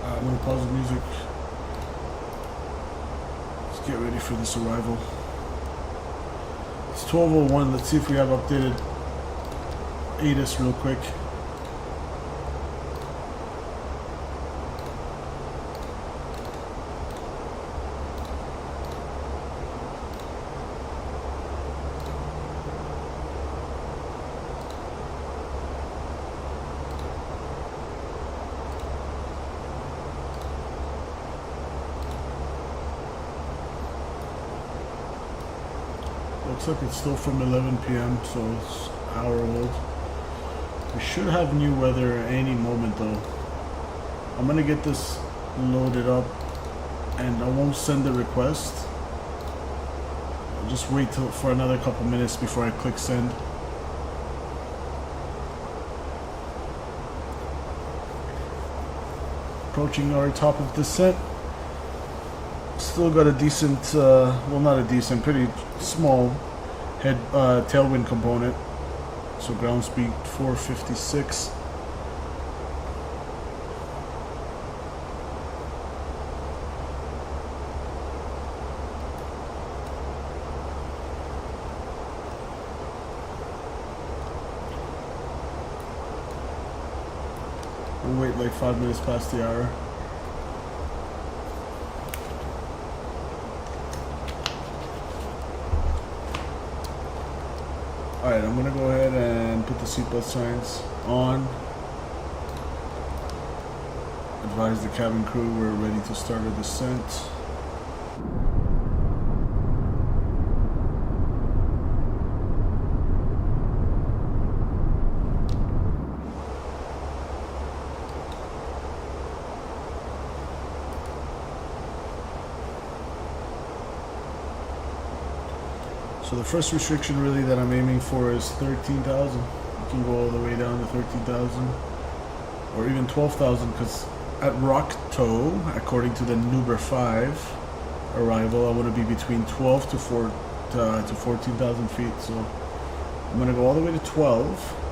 [SPEAKER 2] I'm going to pause the music. Let's get ready for this arrival. It's 12:01. Let's see if we have updated ATIS real quick. Looks like it's still from 11 p.m., so it's an hour old. We should have new weather any moment though. I'm gonna get this loaded up and I won't send the request. I'll just wait for another couple minutes before I click send. Approaching our top of descent. Still got a decent, well not a decent, pretty small head tailwind component. So ground speed 456. We'll wait like 5 minutes past the hour. Alright, I'm gonna go ahead and put the seatbelt signs on. Advise the cabin crew we're ready to start our descent. So the first restriction really that I'm aiming for is 13,000. You can go all the way down to 13,000 or even 12,000 because at Rocktow, according to the Nuber 5 arrival, I want to be between 12 to 14,000 feet. So I'm going to go all the way to 12.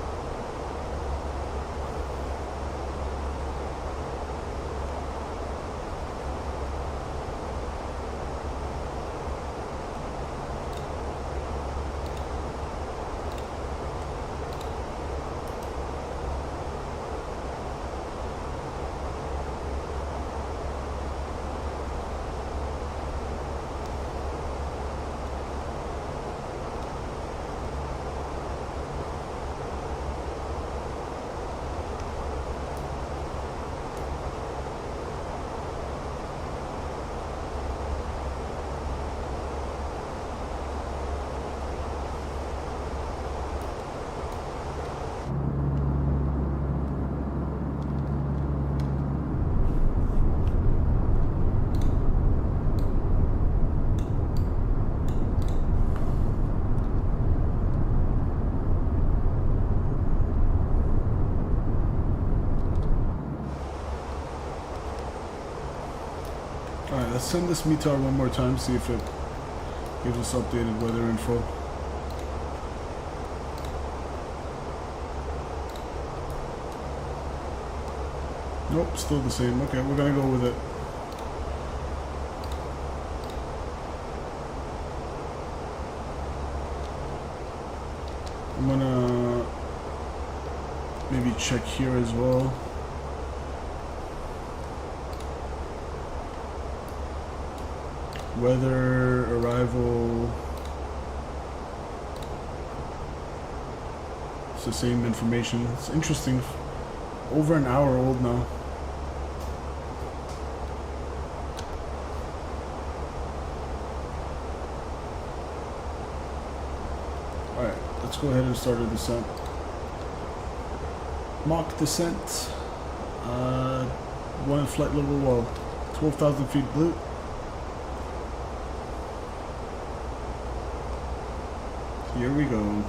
[SPEAKER 2] Alright, let's send this METAR one more time, see if it gives us updated weather info. Nope, still the same. Okay, we're gonna go with it. I'm gonna maybe check here as well. Weather, arrival, it's the same information. It's interesting, over an hour old now. Alright, let's go ahead and start our descent. Mock descent, one flight level 12,000 feet blue. Here we go.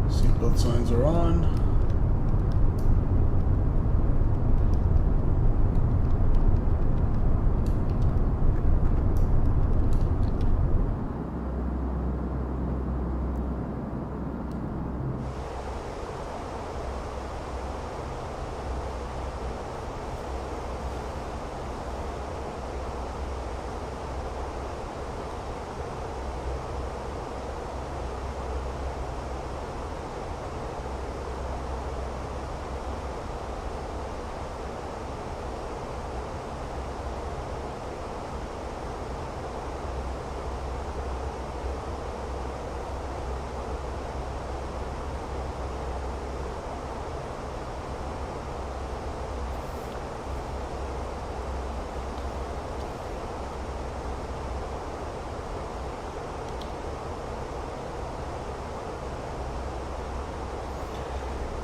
[SPEAKER 2] Seatbelt signs are on.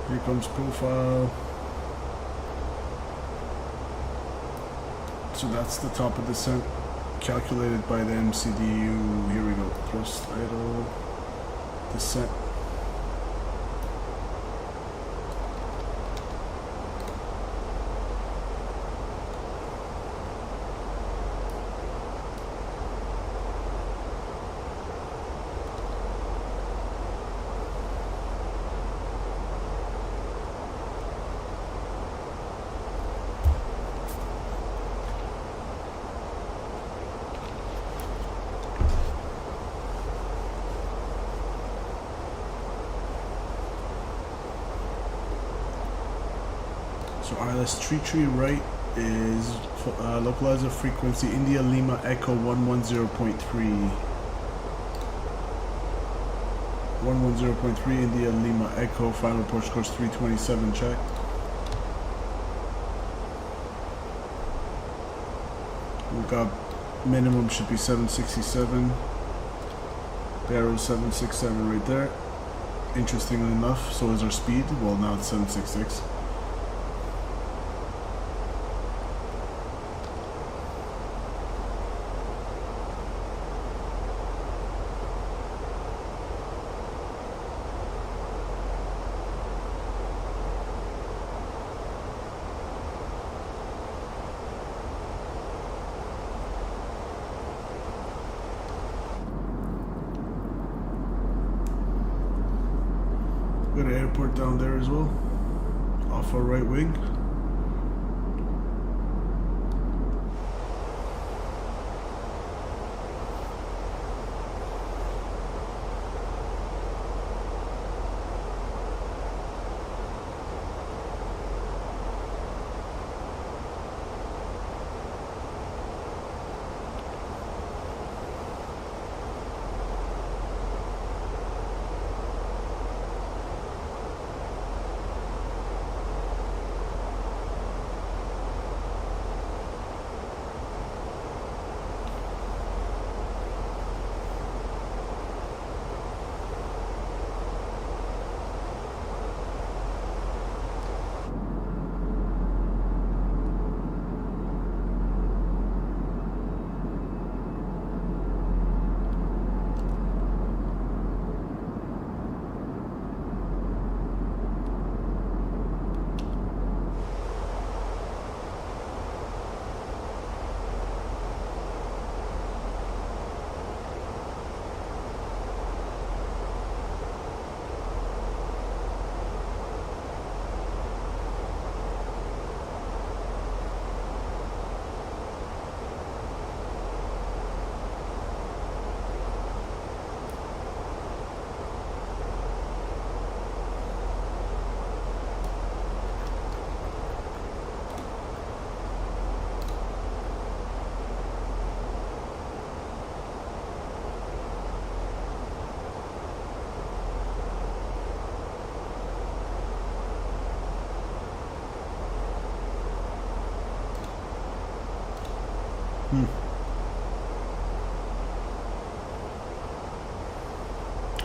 [SPEAKER 2] Here comes profile. So that's the top of descent calculated by the MCDU. Here we go. Thrust idle, descent. So ILS 33 right is localizer frequency India Lima Echo 110.3. 110.3 India Lima Echo, final approach course 327, check. We got minimum should be 767. Barrel 767 right there. Interestingly enough, so is our speed. Well, now it's 766. Got an airport down there as well, off our right wing.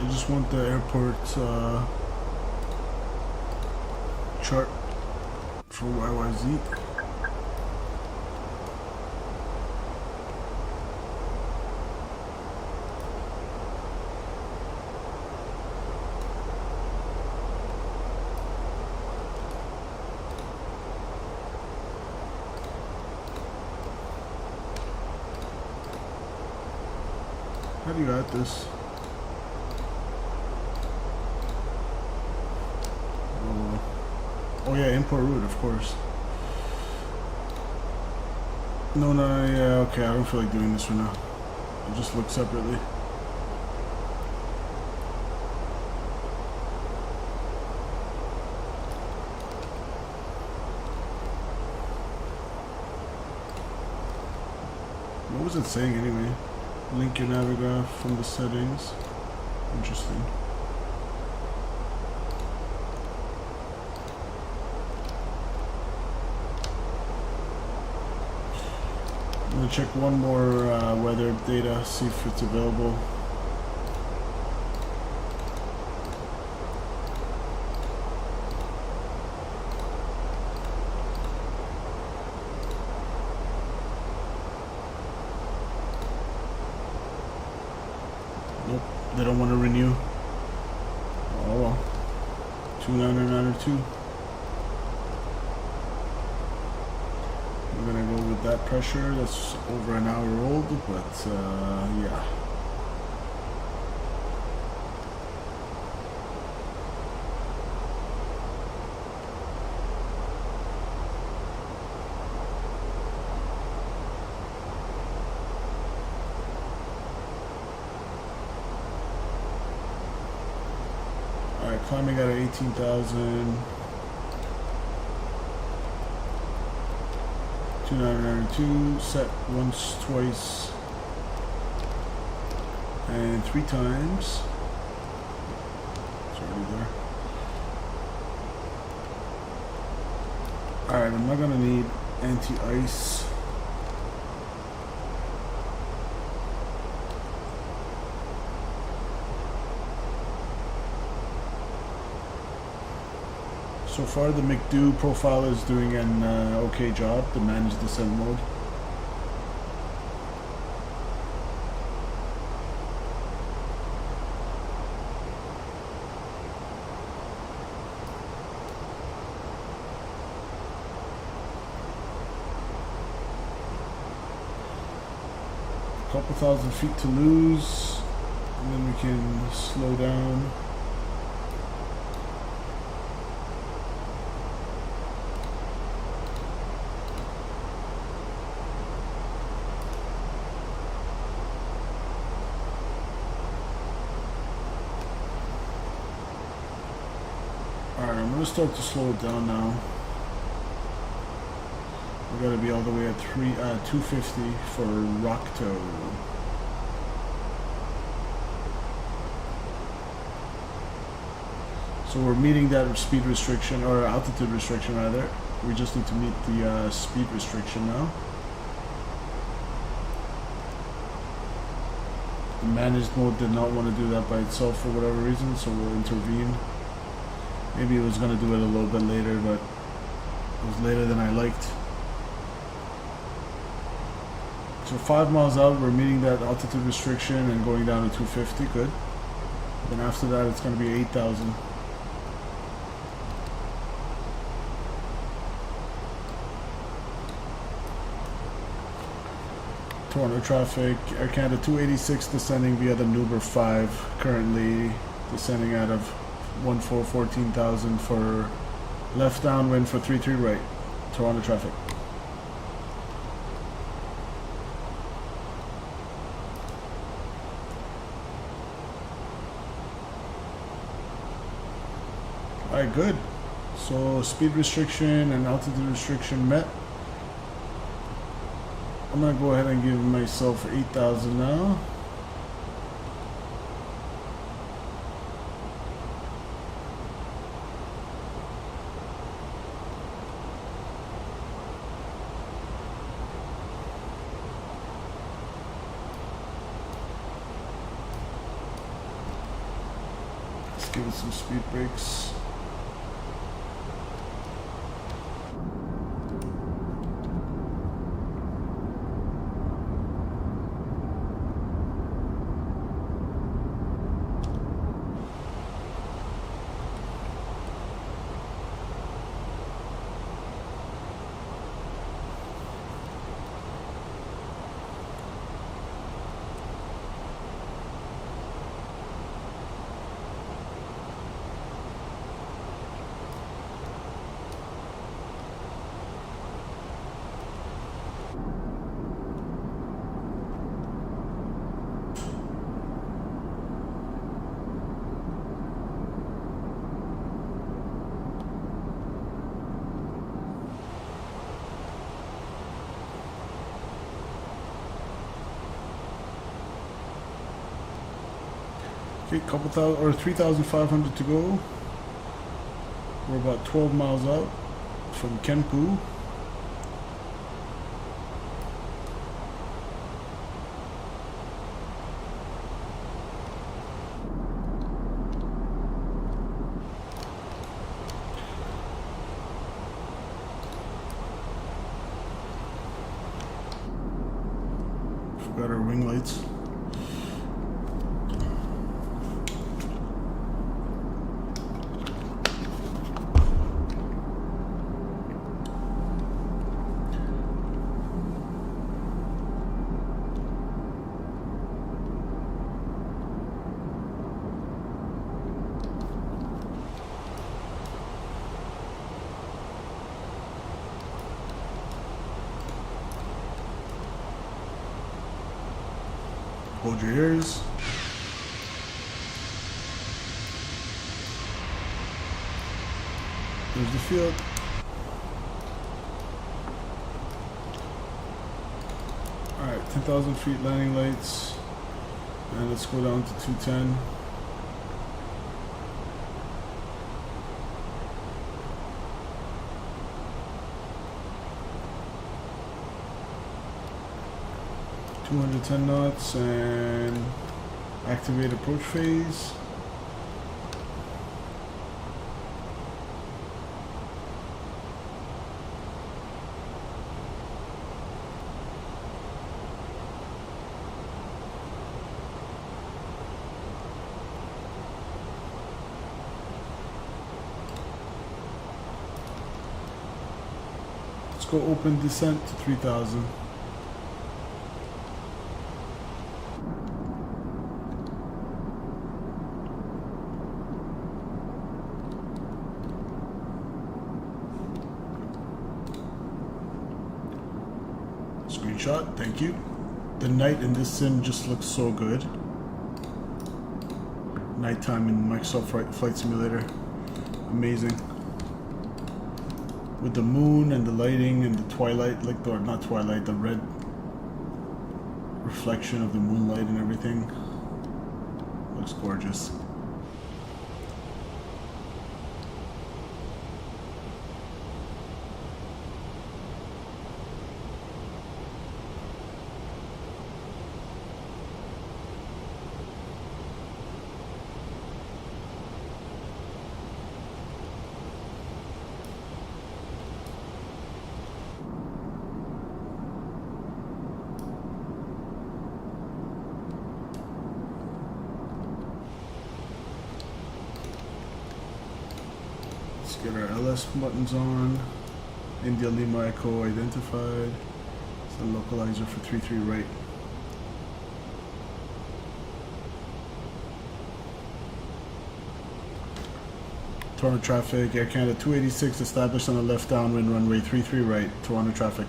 [SPEAKER 2] I just want the airport chart for CYYZ. How do you add this? Oh yeah, import route, of course. No, yeah, okay, I don't feel like doing this for now. I'll just look separately. What was it saying anyway? Link your navigraph from the settings. Interesting. I'm gonna check one more weather data, see if it's available. Nope, they don't want to renew. Oh well. 2992. We're gonna go with that pressure. That's over an hour old, but yeah. Alright, climbing at 18,000. 2992, set once, twice, and 3 times. It's already there. Alright, I'm not gonna need anti-ice. So far the McDo profile is doing an okay job to manage descent mode. A couple thousand feet to lose, and then we can slow down. Alright, I'm going to start to slow it down now. We got to be all the way at 250 for Rockto. So we're meeting that speed restriction, or altitude restriction rather. We just need to meet the speed restriction now. The managed mode did not want to do that by itself for whatever reason, so we'll intervene. Maybe it was going to do it a little bit later, but it was later than I liked. So 5 miles out, we're meeting that altitude restriction and going down to 250, good. Then after that, it's going to be 8,000. Toronto traffic, Air Canada 286 descending via the Nuber 5, currently descending out of 14,000 for left downwind for 33 right, Toronto traffic. Alright, good. So speed restriction and altitude restriction met. I'm gonna go ahead and give myself 8,000 now. Let's give it some speed brakes. Okay, couple thousand or 3,500 to go. We're about 12 miles out from Kempu. Forgot our wing lights. Hold your ears. There's the field. 10,000 feet landing lights. And let's go down to 210. .210 knots and activate approach phase. Let's go open descent to 3,000. Screenshot, thank you. The night in this sim just looks so good. Nighttime in Microsoft Flight Simulator, amazing. With the moon and the lighting and the twilight, like, or not twilight, the red reflection of the moonlight and everything. Looks gorgeous. Let's get our LS buttons on. India Lima Echo identified. It's the localizer for 33 right. Toronto traffic, Air Canada 286 established on the left downwind runway 33 right, Toronto traffic.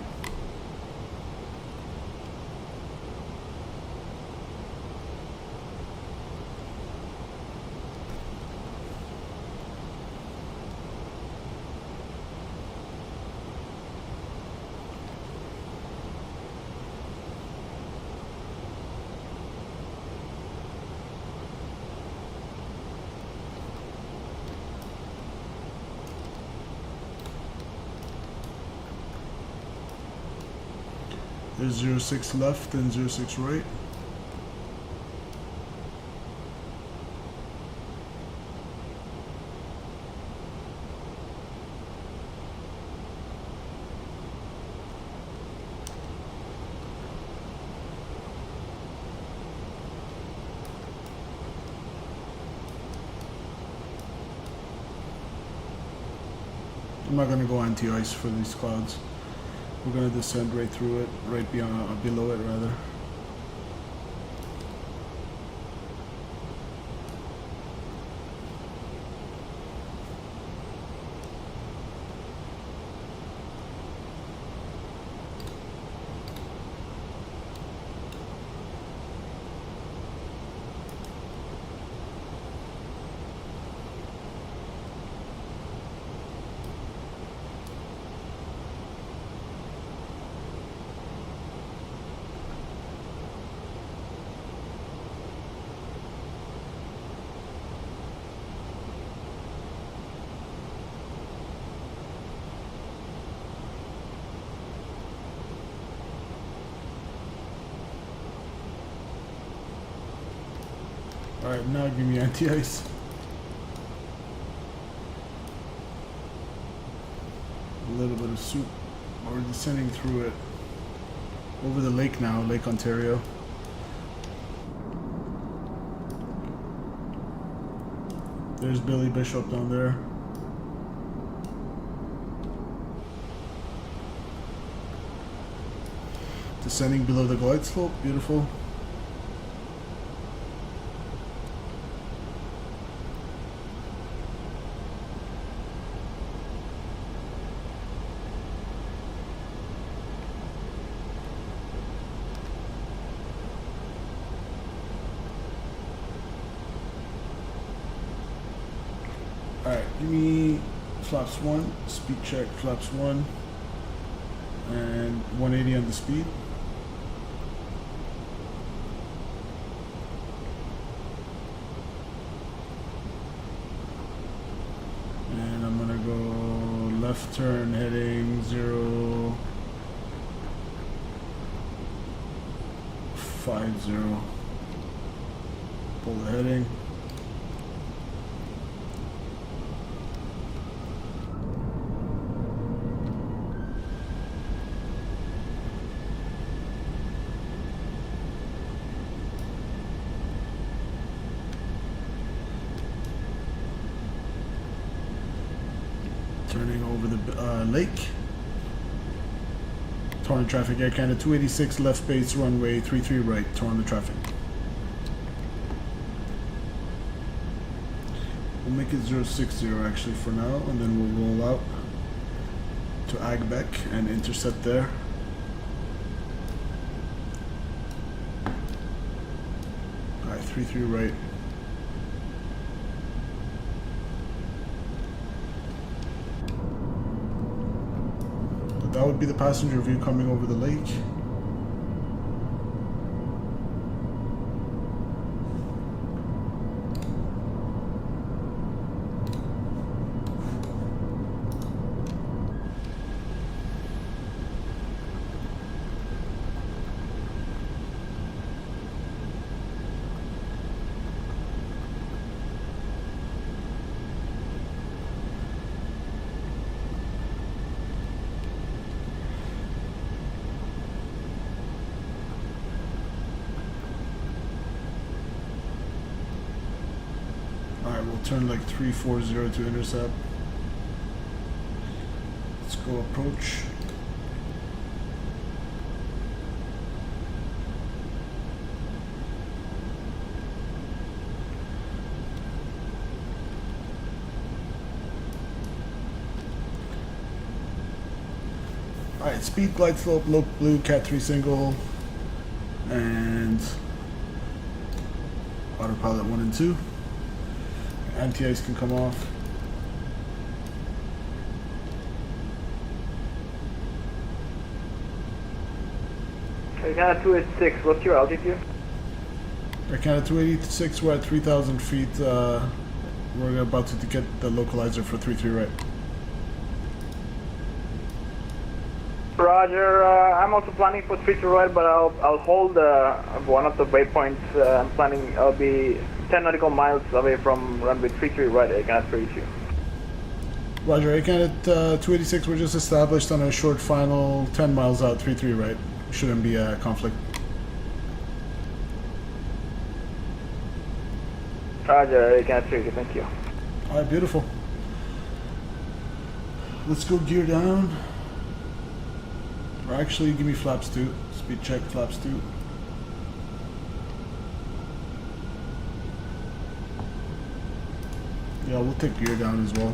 [SPEAKER 2] There's 06 left and 06 right. I'm not going to go anti-ice for these clouds. We're going to descend right through it, right beyond, below it rather. Alright, now give me anti-ice. A little bit of soup. We're descending through it. Over the lake now, Lake Ontario. There's Billy Bishop down there. Descending below the glide slope, beautiful. Alright, give me flaps 1, speed check flaps 1, and 180 on the speed. Chicago, left turn heading 050. Pull the heading. Turning over the lake. Toronto traffic, Air Canada 286 left base runway 33 right, Toronto traffic. We'll make it 060 actually for now, and then we'll roll out to Agbec and intercept there. Alright, 33 right. That would be the passenger view coming over the lake. Alright, we'll turn like 340 to intercept. Let's go approach. Alright, speed, glide slope, low blue, cat 3 single, and autopilot 1 and 2. Anti-ice can come off.
[SPEAKER 8] Air Canada 286, what's your altitude?
[SPEAKER 2] Air Canada 286, we're at 3,000 feet. We're about to get the localizer for 33 right.
[SPEAKER 8] Roger, I'm also planning for 33 right, but I'll hold one of the waypoints. I'm planning, I'll be 10 nautical miles away from runway 33 right, Air Canada 32.
[SPEAKER 2] Roger, Air Canada 286, we're just established on a short final 10 miles out, 33 right. Shouldn't be a conflict.
[SPEAKER 8] Roger, Air Canada 32, thank you.
[SPEAKER 2] Alright, beautiful. Let's go gear down. Or actually, give me flaps 2. Speed check, flaps 2. Yeah, we'll take gear down as well.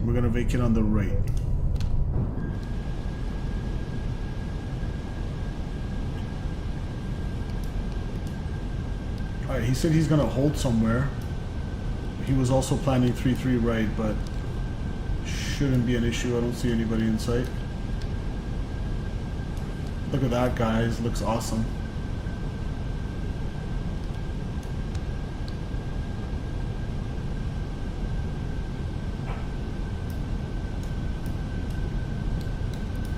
[SPEAKER 2] We're gonna vacate on the right. Alright, he said he's gonna hold somewhere. He was also planning 3-3 right, but shouldn't be an issue. I don't see anybody in sight. Look at that, guys. Looks awesome.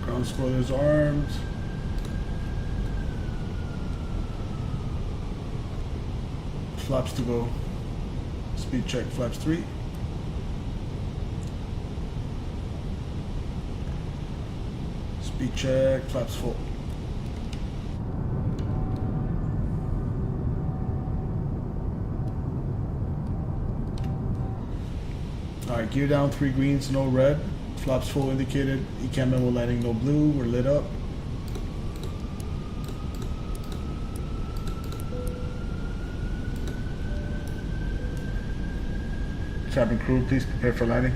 [SPEAKER 2] Ground spoilers armed. Flaps to go. Speed check, flaps 3. Speed check, flaps full. Alright, gear down, 3 greens, no red. Flaps full indicated. ECAM memo landing, no blue. We're lit up. Cabin crew, please prepare for landing.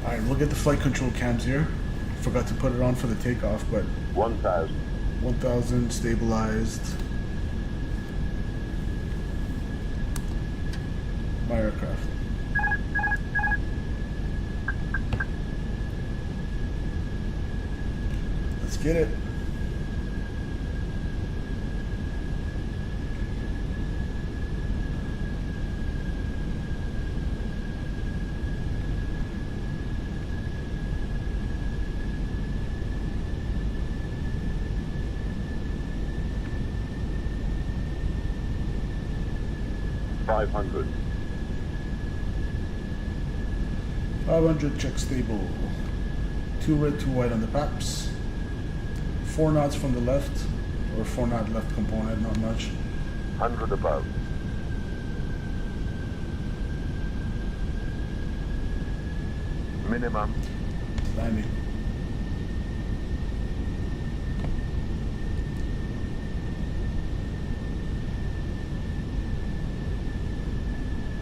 [SPEAKER 2] Alright, we'll get the flight control cams here. Forgot to put it on for the takeoff, but
[SPEAKER 3] 1,000.
[SPEAKER 2] 1,000 stabilized. aircraft. Let's get it.
[SPEAKER 3] $500.
[SPEAKER 2] 500, check stable. 2 red, 2 white on the paps. 4 knots from the left, or 4 knot left component, not much.
[SPEAKER 3] 100 above. Minimum.
[SPEAKER 2] Landing.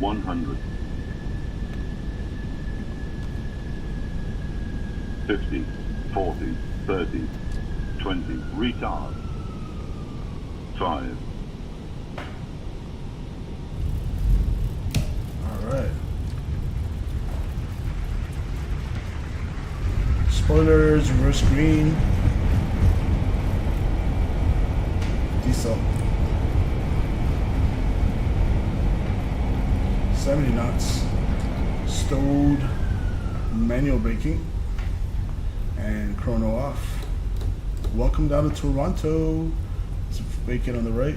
[SPEAKER 3] $100. 50, 40, 30, 20. Retard. 5.
[SPEAKER 2] Alright. Spoilers, reverse green. Diesel. 70 knots. Stowed. Manual braking. And chrono off. Welcome down to Toronto. Let's brake it on the right.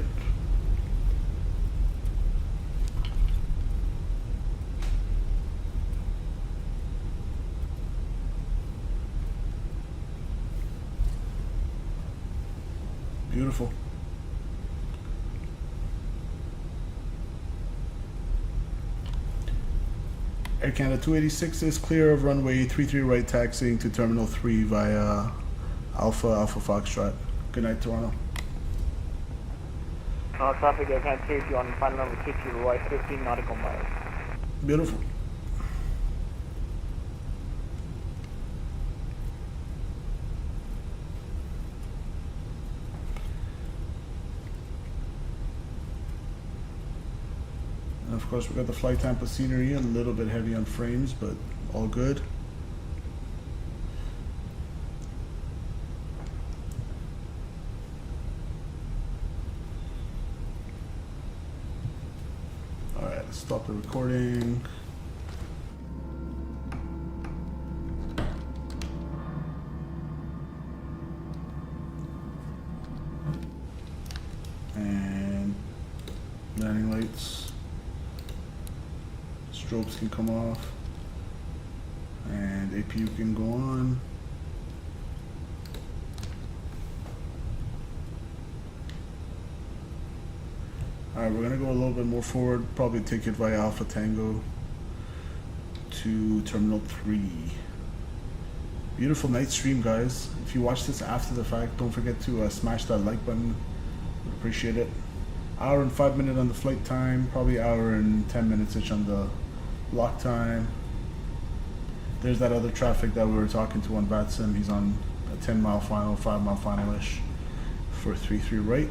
[SPEAKER 2] Beautiful. Air Canada 286 is clear of runway 33 right, taxiing to Terminal 3 via Alpha Foxtrot. Good night, Toronto.
[SPEAKER 8] Traffic Air Canada 321, final number 60 right, 15 nautical miles.
[SPEAKER 2] Beautiful. And of course, we got the FlyTampa scenery, a little bit heavy on frames, but all good. All right, let's stop the recording. And landing lights. Strobes can come off, and APU can go on. Alright, we're gonna go a little bit more forward, probably take it via Alpha Tango to Terminal 3. Beautiful night stream, guys. If you watch this after the fact, don't forget to smash that like button. Would appreciate it. Hour and 5 minutes on the flight time, probably hour and 10 minutes each on the lock time. There's that other traffic that we were talking to on VATSIM. He's on a 10-mile final, 5-mile final-ish for 33 right.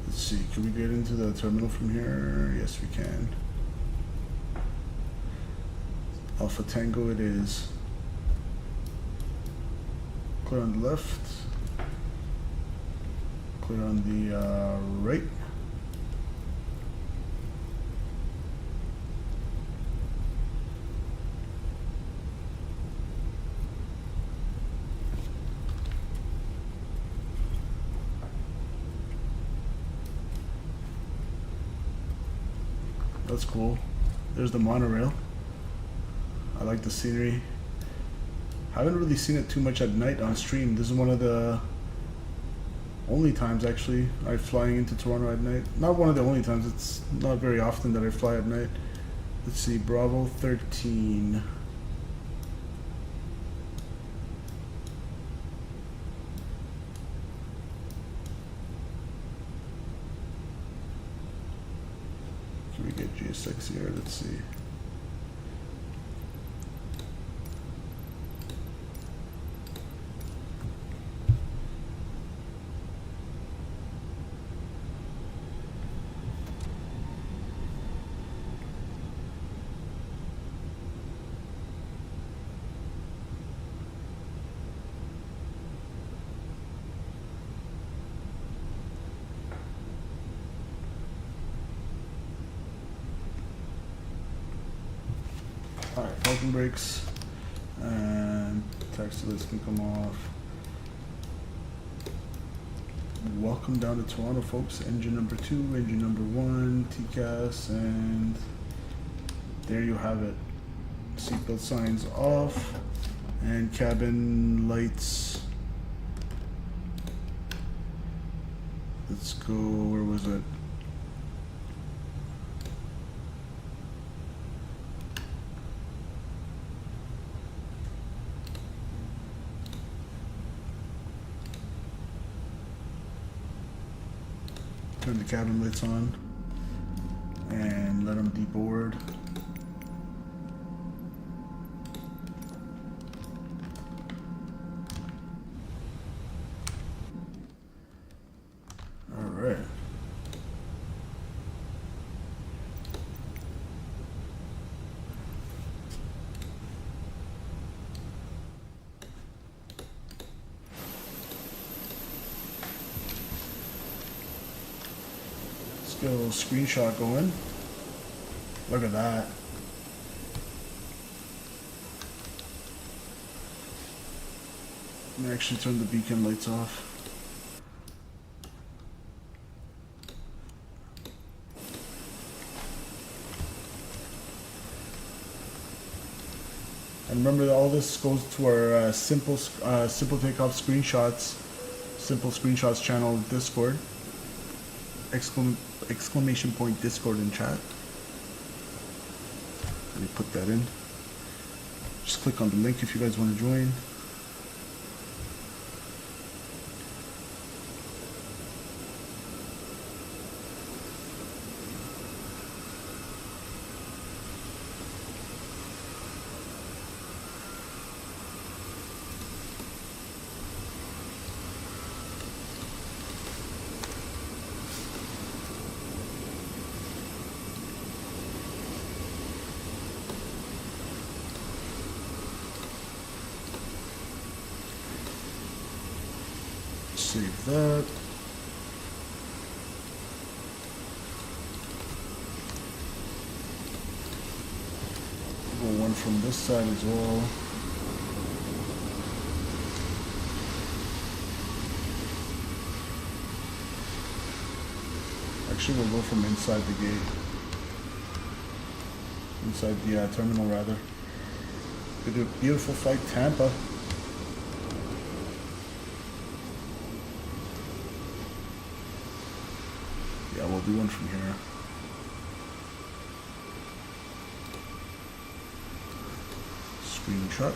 [SPEAKER 2] Let's see, can we get into the terminal from here? Yes, we can. Alpha Tango it is. Clear on the left. Clear on the right. That's cool. There's the monorail. I like the scenery. Haven't really seen it too much at night on stream. This is one of the only times actually I'm flying into Toronto at night. Not one of the only times, it's not very often that I fly at night. Let's see, Bravo 13. J6 here, let's see. Alright, parking brakes and taxi list can come off. Welcome down to Toronto, folks. Engine number 2, engine number 1, TCAS, and there you have it. Seatbelt signs off and cabin lights. Let's go, where was it? Turn the cabin lights on and let them deboard. All right. Get a little screenshot going. Look at that. Let me actually turn the beacon lights off. And remember that all this goes to our simple takeoff screenshots, simple screenshots channel Discord. Exclamation point Discord in chat. Let me put that in. Just click on the link if you guys want to join. Save that. Go one from this side as well. Actually, we'll go from inside the gate. Inside the terminal, rather. We do a beautiful FlyTampa. Yeah, we'll do one from here. Screenshot.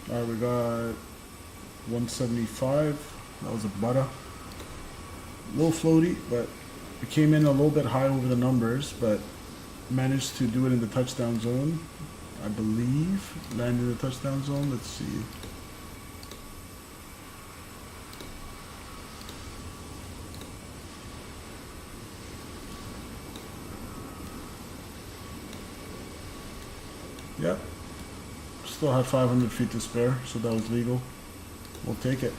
[SPEAKER 2] Alright, we got 175. That was a butter. A little floaty, but it came in a little bit high over the numbers, but managed to do it in the touchdown zone, I believe. Land in the touchdown zone. Let's see. Yep. Still had 500 feet to spare, so that was legal. We'll take it.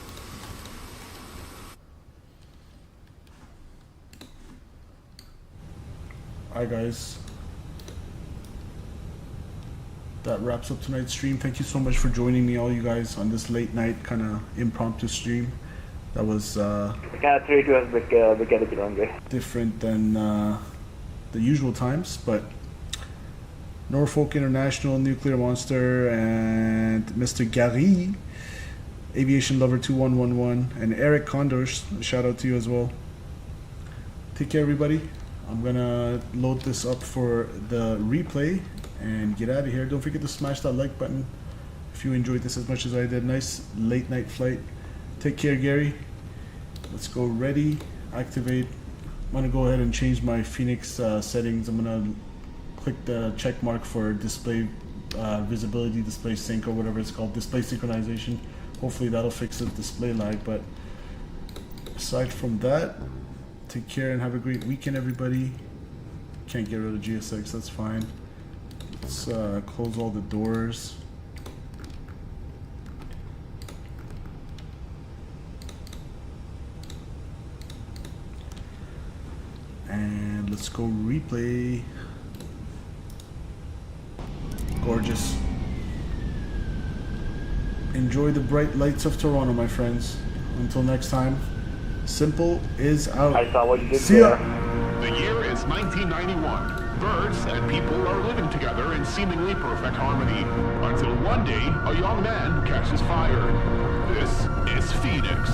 [SPEAKER 2] Alright guys. That wraps up tonight's stream. Thank you so much for joining me, all you guys, on this late night kind of impromptu stream. That was
[SPEAKER 8] We kind of treat you as we get it runway.
[SPEAKER 2] different than the usual times, but Norfolk International, Nuclear Monster, and Mr. Gary, Aviation Lover 2111, and Eric Condors, a shout out to you as well. Take care, everybody. I'm gonna load this up for the replay and get out of here. Don't forget to smash that like button if you enjoyed this as much as I did. Nice late night flight. Take care, Gary. Let's go. Ready, activate. I'm gonna go ahead and change my Fenix settings. I'm gonna click the check mark for display visibility, display sync, or whatever it's called, display synchronization. Hopefully that'll fix the display lag. But aside from that, take care and have a great weekend, everybody. Can't get rid of GSX, that's fine. Let's close all the doors. And let's go replay. Gorgeous. Enjoy the bright lights of Toronto, my friends. Until next time, Simple is out.
[SPEAKER 8] I saw what you did
[SPEAKER 2] See ya.
[SPEAKER 1] The year is 1991. Birds and people are living together in seemingly perfect harmony. Until one day, a young man catches fire. This is Phoenix.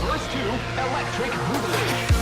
[SPEAKER 1] Verse 2, Electric Boogaloo.